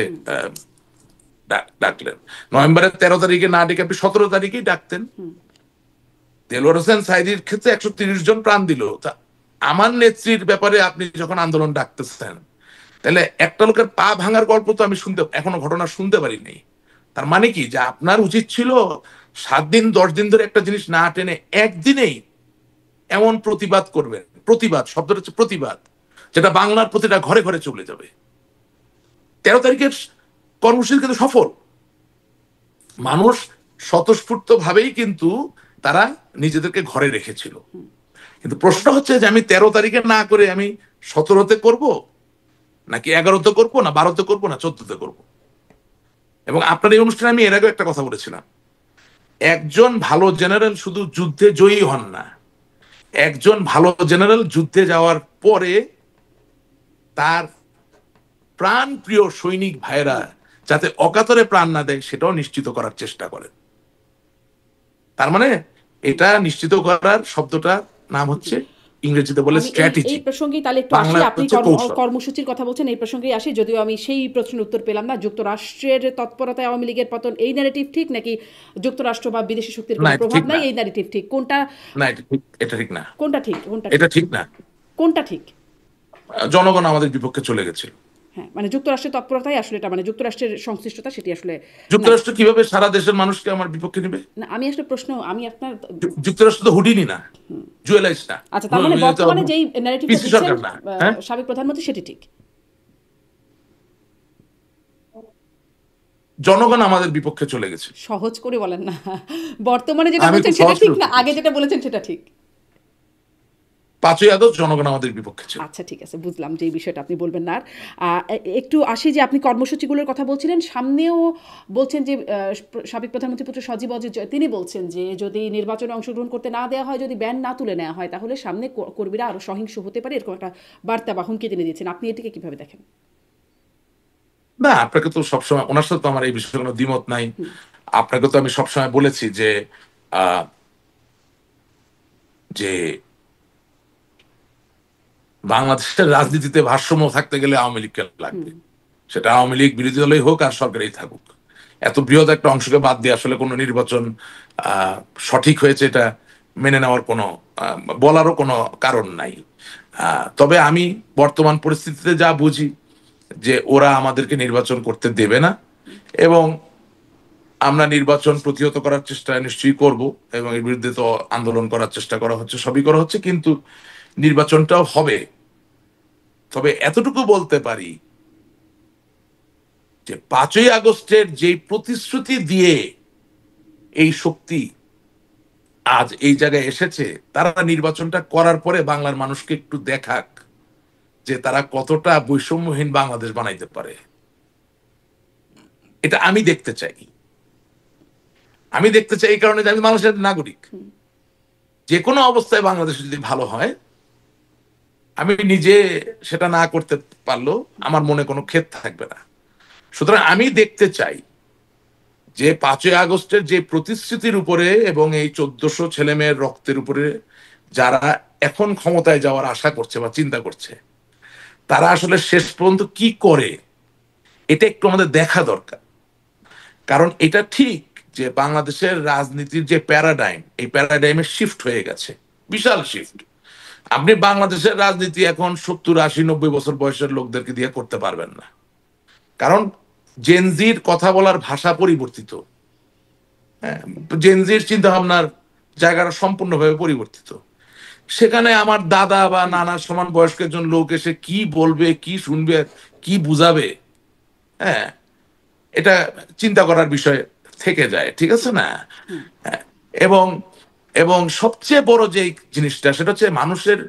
ডাকলেন? নভেম্বরের 13 তারিখে না ডেকে আপনি 17 তারিখেই ডাকতেন। দেলোয়ার হোসেন সাঈদীর ক্ষেত্রে 130 জন প্রাণ দিল, তা আমার নেত্রীর ব্যাপারে আপনি যখন আন্দোলন ডাকতেছেন, তাহলে একটা লোকের পা ভাঙার গল্প তো আমি এখনো ঘটনা শুনতে পারি নাই। তার মানে কি যে আপনার উচিত ছিল 7 দিন 10 দিন ধরে একটা জিনিস না টেনে একদিনেই এমন প্রতিবাদ করবেন, প্রতিবাদ শব্দটা হচ্ছে প্রতিবাদ, যেটা বাংলার প্রতিটা ঘরে ঘরে চলে যাবে। 13 তারিখের কর্মসূচি কিন্তু সফল, মানুষ স্বতঃস্ফূর্ত ভাবেই কিন্তু তারা নিজেদেরকে ঘরে রেখেছিল। কিন্তু প্রশ্ন হচ্ছে যে আমি 13 তারিখে না করে আমি 17তে করব, নাকি 11তে করবো, না 12তে করবো, না 14তে করবো। এবং আপনার এই অনুষ্ঠানে আমি এর আগে একটা কথা বলেছিলাম, একজন ভালো জেনারেল শুধু যুদ্ধে জয়ী হন না, একজন ভালো জেনারেল যুদ্ধে যাওয়ার পরে তার প্রাণ প্রিয় সৈনিক ভাইরা যাতে অকাতরে প্রাণ না দেয় সেটাও নিশ্চিত করার চেষ্টা করেন। তার মানে এটা নিশ্চিত করার শব্দটা নাম হচ্ছে, ইংরেজিতে বলে আমি এই স্ট্র্যাটেজি, এই প্রসঙ্গেই তাহলে একটু আসি, বাংলা আপনি হচ্ছে কৌশল। কর্মসূচির কথা বলছেন, এই প্রসঙ্গেই আসি, যদিও আমি সেই প্রশ্নের উত্তর পেলাম না। যুক্তরাষ্ট্রের তৎপরতায় আওয়ামী লীগের পতন, এই ন্যারেটিভ ঠিক, নাকি যুক্তরাষ্ট্র বা বিদেশি শক্তির না কোনো এটা প্রভাব ঠিক নাই না, এই ন্যারেটিভ ঠিক? কোনটা না এটা ঠিক না, কোনটা ঠিক? কোনটা এটা ঠিক? ঠিক না। কোনটা ঠিক? জনগণ আমাদের বিপক্ষে চলে গেছিল। হ্যাঁ, মানে যুক্তরাষ্ট্রের তৎপরতাই আসলে এটা, মানে যুক্তরাষ্ট্রের সংশ্লিষ্টতা সেটি আসলে নাই। যুক্তরাষ্ট্র কিভাবে সারা দেশের মানুষকে আমার বিপক্ষে নেবে? না, আমি আসলে প্রশ্ন, আমি আপনার যুক্তরাষ্ট্র তো হুডিনি না, জুয়েলাইস না, আচ্ছা, তার মানে বর্তমানে যেই ন্যারেটিভটা পিসি দিচ্ছেন সরকার না। হ্যাঁ, সাবেক প্রধানমন্ত্রী, সেটি ঠিক? জনগণ আমাদের বিপক্ষে চলে গেছে। সহজ করে বলেন না। বর্তমানে যেটা আমি বলছেন খুব সেটা সহজ ঠিক করে না উত্তর আগে দিচ্ছি। যেটা বলেছেন সেটা ঠিক? 5ই আগস্ট জনগণ আমাদের বিপক্ষে ছিল। আচ্ছা, ঠিক আছে, বুঝলাম যে এই বিষয়টা আপনি বলবেন না আর। একটু আসি যে আপনি কর্মসূচিগুলোর কথা বলছিলেন, সামনেও বলছেন যে সাবেক প্রধানমন্ত্রী পুত্র সজীব অজিত তিনি বলছেন যে যদি নির্বাচনে অংশগ্রহণ করতে না দেওয়া হয়, যদি ব্যান না তুলে নেওয়া হয়, তাহলে সামনে কর্মীরা আরো সহিংস হতে পারে, এরকম একটা বার্তা বা হুমকি তিনি দিয়েছেন। আপনি এটিকে কিভাবে দেখেন? না, আপনাকে তো সবসময়, ওনার সাথে তো আমার এই বিষয়ে কোনো দ্বিমত নাই। আপনাকে তো আমি সবসময় বলেছি যে আহ, যে বাংলাদেশের রাজনীতিতে ভারসাম্য থাকতে গেলে আওয়ামী লীগকে লাগবে, সেটা আওয়ামী লীগ বিরোধী দলই হোক আর সরকারেই থাকুক। এত বৃহৎ একটা অংশকে বাদ দিয়ে আসলে কোনো নির্বাচন আহ, সঠিক হয়েছে এটা মেনে নেওয়ার কোনো বলারও কোনো কারণ নাই। তবে আমি বর্তমান পরিস্থিতিতে যা বুঝি যে ওরা আমাদেরকে নির্বাচন করতে দেবে না, এবং আমরা নির্বাচন প্রতিহত করার চেষ্টা নিশ্চয়ই করব, এবং এর বিরুদ্ধে তো আন্দোলন করার চেষ্টা করা হচ্ছে, সবই করা হচ্ছে, কিন্তু নির্বাচনটাও হবে। তবে এতটুকু বলতে পারি যে 5ই আগস্টের যে প্রতিশ্রুতি দিয়ে এই শক্তি আজ এই জায়গায় এসেছে, তারা নির্বাচনটা করার পরে বাংলার মানুষকে একটু দেখাক যে তারা কতটা বৈষম্যহীন বাংলাদেশ বানাইতে পারে। এটা আমি দেখতে চাই। আমি দেখতে চাই এই কারণে যে আমি মানুষের নাগরিক। যে কোনো অবস্থায় বাংলাদেশ যদি ভালো হয়, আমি নিজে সেটা না করতে পারলেও আমার মনে কোনো ক্ষেত থাকবে না। সুতরাং আমি দেখতে চাই যে 5ই আগস্টের যে প্রতিশ্রুতির উপরে এবং এই 1400 ছেলে মেয়ের রক্তের উপরে যারা এখন ক্ষমতায় যাওয়ার আশা করছে বা চিন্তা করছে, তারা আসলে শেষ পর্যন্ত কি করে, এটা একটু আমাদের দেখা দরকার। কারণ এটা ঠিক যে বাংলাদেশের রাজনীতির যে প্যারাডাইম, এই প্যারাডাইমে শিফট হয়ে গেছে, বিশাল শিফট। আপনি বাংলাদেশের রাজনীতি এখন 70, 80, 90 বছর বয়সের লোকদেরকে দিয়ে করতে পারবেন না। কারণ জেনজির কথা বলার ভাষা পরিবর্তিত, হ্যাঁ, জেনজির চিন্তা ভাবনার জায়গাটা সম্পূর্ণভাবে পরিবর্তিত। সেখানে আমার দাদা বা নানার সমান বয়স্ক একজন লোক এসে কি বলবে, কি শুনবে, কি বুঝাবে, হ্যাঁ, এটা চিন্তা করার বিষয় থেকে যায়, ঠিক আছে না? হ্যাঁ, এবং এবং সবচেয়ে বড় যে জিনিসটা সেটা হচ্ছে মানুষের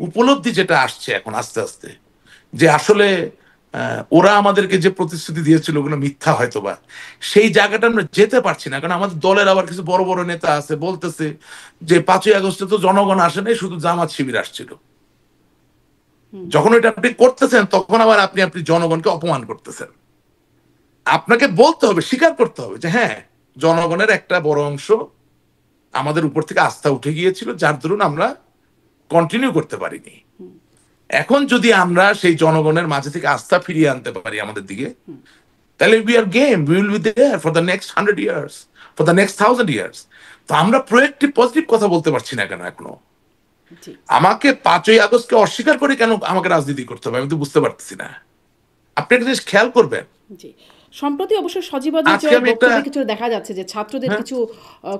উপলব্ধি যেটা আসছে এখন আস্তে আস্তে, যে আসলে ওরা আমাদেরকে যে প্রতিশ্রুতি দিয়েছিল ওগুলো মিথ্যা হয়তো বা, সেই জায়গাটা আমরা যেতে পারছি না। কারণ আমাদের দলের আবার কিছু বড় বড় নেতা আছে বলতেছে যে 5ই আগস্টে তো জনগণ আসে নাই, শুধু জামাত শিবির আসছিল। যখন এটা আপনি করতেছেন তখন আবার আপনি আপনি জনগণকে অপমান করতেছেন। আপনাকে বলতে হবে, স্বীকার করতে হবে যে হ্যাঁ, জনগণের একটা বড় অংশ আমাদের উপর থেকে আস্থা উঠে গিয়েছিল, যার দরুন আমরা কন্টিনিউ করতে পারিনি। এখন যদি আমরা সেই জনগণের মাঝে থেকে আস্থা ফিরিয়ে আনতে পারি আমাদের দিকে, তাহলে we are game, we will be there for the next 100 years, for the next 1000 years. তো আমরা প্রোয়েক্টিভ পজিটিভ কথা বলতে পারছি না কেন এখনো? জি আমাকে 5ই আগস্টকে অস্বীকার করে কেন আমাকে রাজনীতি করতে হবে, আমি তো বুঝতে পারতেছি না। আপনি একটা জিনিস খেয়াল করবেন, জি সম্প্রতি অবশ্য সজীবদের আজকে জয়ের আমি একটা, বক্তব্যে কিছু দেখা যাচ্ছে যে ছাত্রদের হ্যাঁ, কিছু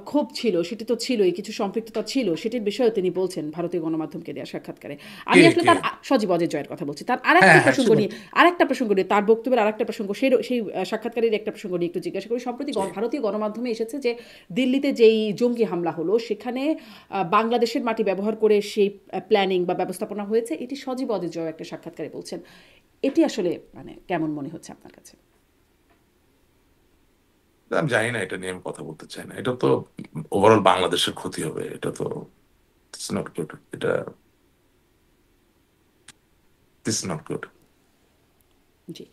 ক্ষোভ ছিল, সেটি তো ছিলই, কিছু সম্পৃক্ততা ছিল, সেটির বিষয়েও তিনি বলছেন ভারতীয় গণমাধ্যমকে দেওয়া সাক্ষাৎকারে। আমি কে আসলে কে তার সজীবদের জয়ের কথা বলছি, তার হ্যাঁ আরেকটা হ্যাঁ প্রসঙ্গ শুনুন, নিয়ে, তার বক্তব্যের আরেকটা প্রসঙ্গ, সেই সাক্ষাৎকারের একটা প্রসঙ্গ নিয়ে একটু জিজ্ঞাসা করি। সম্প্রতি ভারতীয় গণমাধ্যমে এসেছে যে দিল্লিতে যেই জঙ্গি হামলা হলো সেখানে বাংলাদেশের মাটি ব্যবহার করে সেই প্ল্যানিং বা ব্যবস্থাপনা হয়েছে, এটি সজীবদের জয় একটা সাক্ষাৎকারে বলছেন। এটি আসলে মানে কেমন মনে হচ্ছে আপনার কাছে? আমি জানি না, এটা নিয়ে আমি কথা বলতে চাই না। এটা তো ওভারঅল বাংলাদেশের ক্ষতি হবে, এটা তো ইটস নট গুড, এটা দিস নট গুড। জি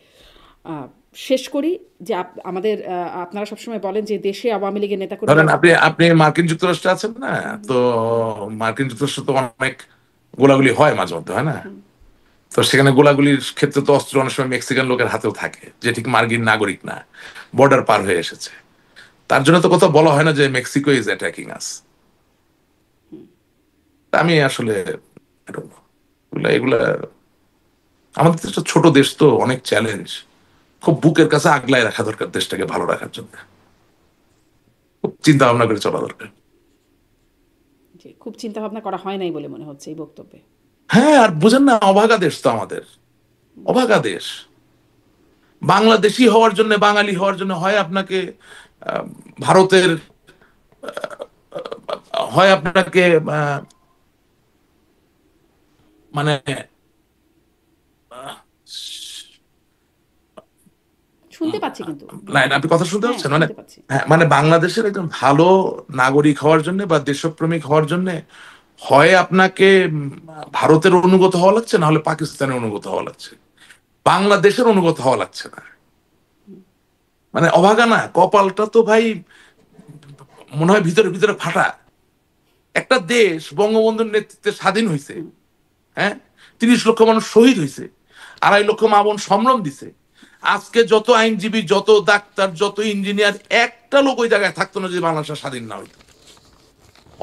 শেষ করি যে আমাদের আপনারা সবসময় বলেন যে দেশে আওয়ামী লীগের নেতাকর্মীরা। ধরেন আপনি আপনি মার্কিন যুক্তরাষ্ট্রে আছেন না, তো মার্কিন যুক্তরাষ্ট্রে তো অনেক গোলাগুলি হয় মাঝে মধ্যে, হয় না? তো সেখানে গোলাগুলির ক্ষেত্রে তো অস্ত্র অনেক সময় মেক্সিকান লোকের হাতেও থাকে, যে ঠিক মার্কিন নাগরিক না, বর্ডার পার হয়ে এসেছে। তার জন্য তো কথা বলা হয় না যে মেক্সিকো ইজ অ্যাটাকিং আস। আমি আসলে I don't know, এগুলা আমাদের তো একটা ছোট দেশ, তো অনেক চ্যালেঞ্জ, খুব বুকের কাছে আগলায় রাখা দরকার দেশটাকে ভালো রাখার জন্য, খুব চিন্তা ভাবনা করে চলা দরকার। জি খুব চিন্তা ভাবনা করা হয় নাই বলে মনে হচ্ছে এই বক্তব্যে। হ্যাঁ, আর বুঝেন না, অভাগা দেশ তো আমাদের, অভাগা দেশ। বাংলাদেশি হওয়ার জন্য, বাঙালি হওয়ার জন্য হয় আপনাকে আহ, ভারতের, হয় আপনাকে মানে আহ, শুনতে পাচ্ছি কিন্তু। লাইন, আপনি কথা শুনতে হ্যাঁ পাচ্ছেন মানে, শুনতে পাচ্ছি। হ্যাঁ, মানে বাংলাদেশের একজন ভালো নাগরিক হওয়ার জন্য বা দেশপ্রেমিক হওয়ার জন্য হয় আপনাকে ভারতের অনুগত হওয়া লাগছে, না হলে পাকিস্তানের অনুগত হওয়া লাগছে, বাংলাদেশের অনুগত হওয়া লাগছে না। মানে অভাগা না, কপালটা তো ভাই মনে হয় ভিতরে ভিতরে ফাটা। একটা দেশ বঙ্গবন্ধুর নেতৃত্বে স্বাধীন হয়েছে, হ্যাঁ, 30 লক্ষ মানুষ শহীদ হয়েছে, 2.5 লক্ষ মা বোন সম্ভ্রম দিছে। আজকে যত আইনজীবী, যত ডাক্তার, যত ইঞ্জিনিয়ার, একটা লোক ওই জায়গায় থাকতো না যদি বাংলাদেশ স্বাধীন না হইতো।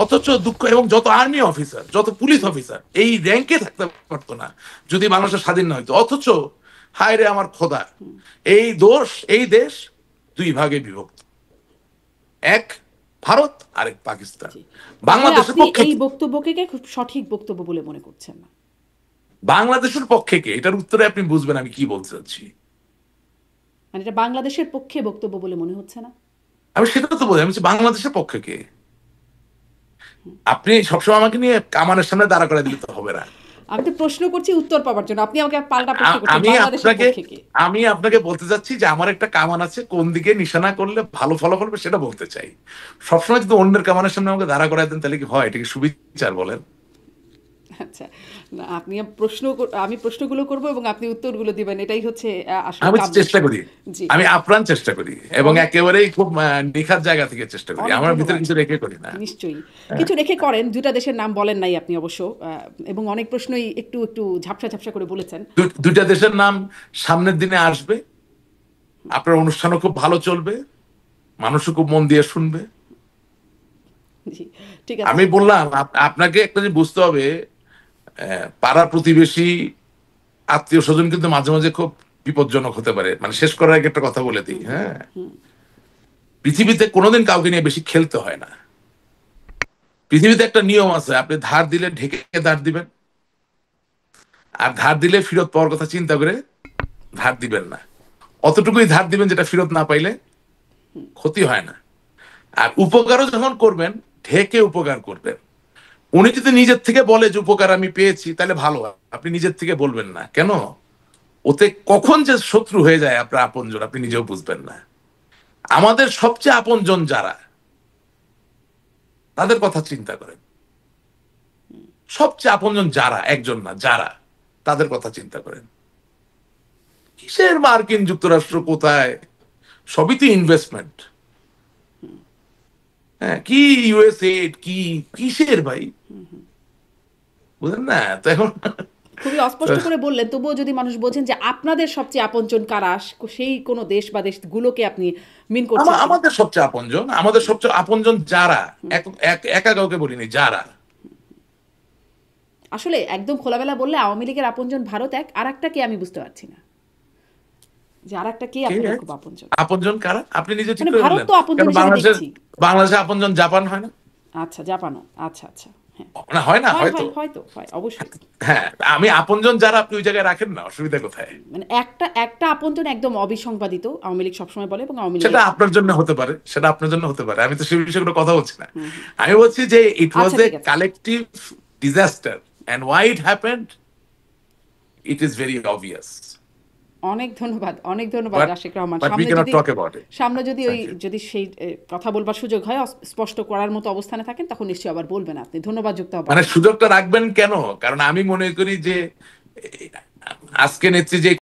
অথচ দুঃখ, এবং যত আর্মি অফিসার, যত পুলিশ অফিসার এই র্যাঙ্কে থাকতে পারতো না যদি বাংলাদেশ স্বাধীন না হইতো। অথচ হায় রে আমার খোদা, এই দোষ, এই দেশ দুই ভাগে বিভক্ত, এক ভারত, আরেক পাকিস্তান। জি তাহলে বাংলাদেশের আপনি পক্ষে এই কি? বক্তব্যকে খুব সঠিক বক্তব্য বলে মনে করছেন না? বাংলাদেশের পক্ষে কে, এটার উত্তরে আপনি বুঝবেন আমি কি বলতে চাচ্ছি। মানে এটা বাংলাদেশের পক্ষে বক্তব্য বলে মনে হচ্ছে না? আমি সেটা তো বলি, আমি বলছি বাংলাদেশের পক্ষে কে। আপনি সবসময় আমাকে নিয়ে কামানের সামনে দাঁড়া করে দিলে তো হবে না। আমি তো প্রশ্ন করছি উত্তর পাওয়ার জন্য, আপনি আমাকে পাল্টা প্রশ্ন করছেন আমি বাংলাদেশের আপনাকে পক্ষে কে। আমি আপনাকে বলতে চাচ্ছি যে আমার একটা কামান আছে, কোন দিকে নিশানা করলে ভালো ফলাফল হবে সেটা বলতে চাই। সবসময় যদি অন্যের কামানের সামনে আমাকে দাঁড়া করাই দেন তাহলে কি হয়? এটা কি সুবিচার বলেন? আচ্ছা, না আপনি আমি প্রশ্নগুলো করব এবং আপনি উত্তরগুলো দিবেন, এটাই হচ্ছে আসলে আমি কাম্য। চেষ্টা করি, জি, আমি আপ্রাণ চেষ্টা করি এবং অনেক একেবারেই খুব নিখাত জায়গা থেকে চেষ্টা করি, অনেক আমার ভিতরে ধন্যবাদ। কিছু রেখে করি না। নিশ্চয়ই কিছু রেখে করেন, দুটা দেশের নাম বলেন নাই আপনি অবশ্য, এবং অনেক প্রশ্নই একটু একটু ঝাপসা ঝাপসা করে বলেছেন। দুইটা দেশের নাম সামনের দিনে আসবে, আপনার অনুষ্ঠানও খুব ভালো চলবে, মানুষও খুব মন দিয়ে শুনবে। জি, ঠিক আছে। আমি বললাম আপনাকে একটা যে বুঝতে হবে, পাড়া প্রতিবেশী আত্মীয় স্বজন কিন্তু মাঝে মাঝে খুব বিপজ্জনক হতে পারে। মানে শেষ করার আগে একটা কথা বলে দিই, হ্যাঁ, পৃথিবীতে কোনোদিন কাউকে নিয়ে বেশি খেলতে হয় না। পৃথিবীতে একটা নিয়ম আছে, আপনি ধার দিলে ঢেকে ধার দিবেন, আর ধার দিলে ফেরত পাওয়ার কথা চিন্তা করে ধার দিবেন না। অতটুকুই ধার দিবেন যেটা ফেরত না পাইলে ক্ষতি হয় না। আর উপকারও যখন করবেন ঢেকে উপকার করবেন। উনি যদি নিজের থেকে বলে যে উপকার আমি পেয়েছি তাহলে ভালো হয়, আপনি নিজের থেকে বলবেন না কেন? ওতে কখন যে শত্রু হয়ে যায় আপনার আপনজন আপনি নিজেও বুঝবেন না। আমাদের সবচেয়ে আপনজন যারা, তাদের কথা চিন্তা করেন। সবচেয়ে আপনজন যারা, একজন না যারা, তাদের কথা চিন্তা করেন। কিসের মার্কিন যুক্তরাষ্ট্র, কোথায়? সবই তো ইনভেস্টমেন্ট। হ্যাঁ, কি ইউএসএ, কি কিসের ভাই, বুঝলেন না তো এখন। খুবই অস্পষ্ট করে বললেন, তবুও যদি মানুষ বোঝেন যে আপনাদের সবচেয়ে আপনজন কারা, সেই কোনো দেশ বা দেশগুলোকে আপনি মিন করছেন কিনা। আমাদের সবচেয়ে আপনজন, আমাদের সবচেয়ে আপনজন যারা, একা কাউকে বলিনি, যারা। আসলে একদম খোলামেলা বললে আওয়ামী লীগের আপনজন ভারত এক, আর একটা কে আমি বুঝতে পারছি না, যে আর একটা কে কে আপনাদের খুব আপনজন। আপনজন কারা আপনি নিজে ঠিক মানে করে ভারত বললেন। তো আপনজন কেন হিসেবে দেখছি। বাংলাদেশে আপনজন জাপান হয় না? আচ্ছা, জাপানও, আচ্ছা আচ্ছা, হ্যাঁ, মানে হয় না, হয় হয়তো। হয় হয়তো হয় অবশ্যই। হ্যাঁ, আমি আপনজন যারা আপনি ওই জায়গায় রাখেন না, অসুবিধা কোথায়? মানে একটা একটা আপনজন একদম অবিসংবাদিত আওয়ামী লীগ সবসময় বলে, এবং আওয়ামী সেটা লীগের। আপনার জন্য হতে পারে, সেটা আপনার জন্য হতে পারে, আমি তো সেই বিষয়ে কোনো কথা বলছি না। আমি বলছি যে ইট ওয়াজ আচ্ছা, এ ঠিক আছে। Collective disaster, and why it happened it is very obvious, অনেক ধন্যবাদ, অনেক ধন্যবাদ but Rashik Rahman. But we সামনে ক্যানট যদি টক অ্যাবাউট ইট। সামনে যদি ওই থ্যাংক ইউ। যদি সেই কথা বলবার সুযোগ হয়, স্পষ্ট করার মতো অবস্থানে থাকেন, তখন নিশ্চয়ই আবার বলবেন আপনি। ধন্যবাদ যুক্ত হবার মানে জন্য। সুযোগটা রাখবেন কেন? কারণ আমি মনে করি যে আজকে নেত্রী যে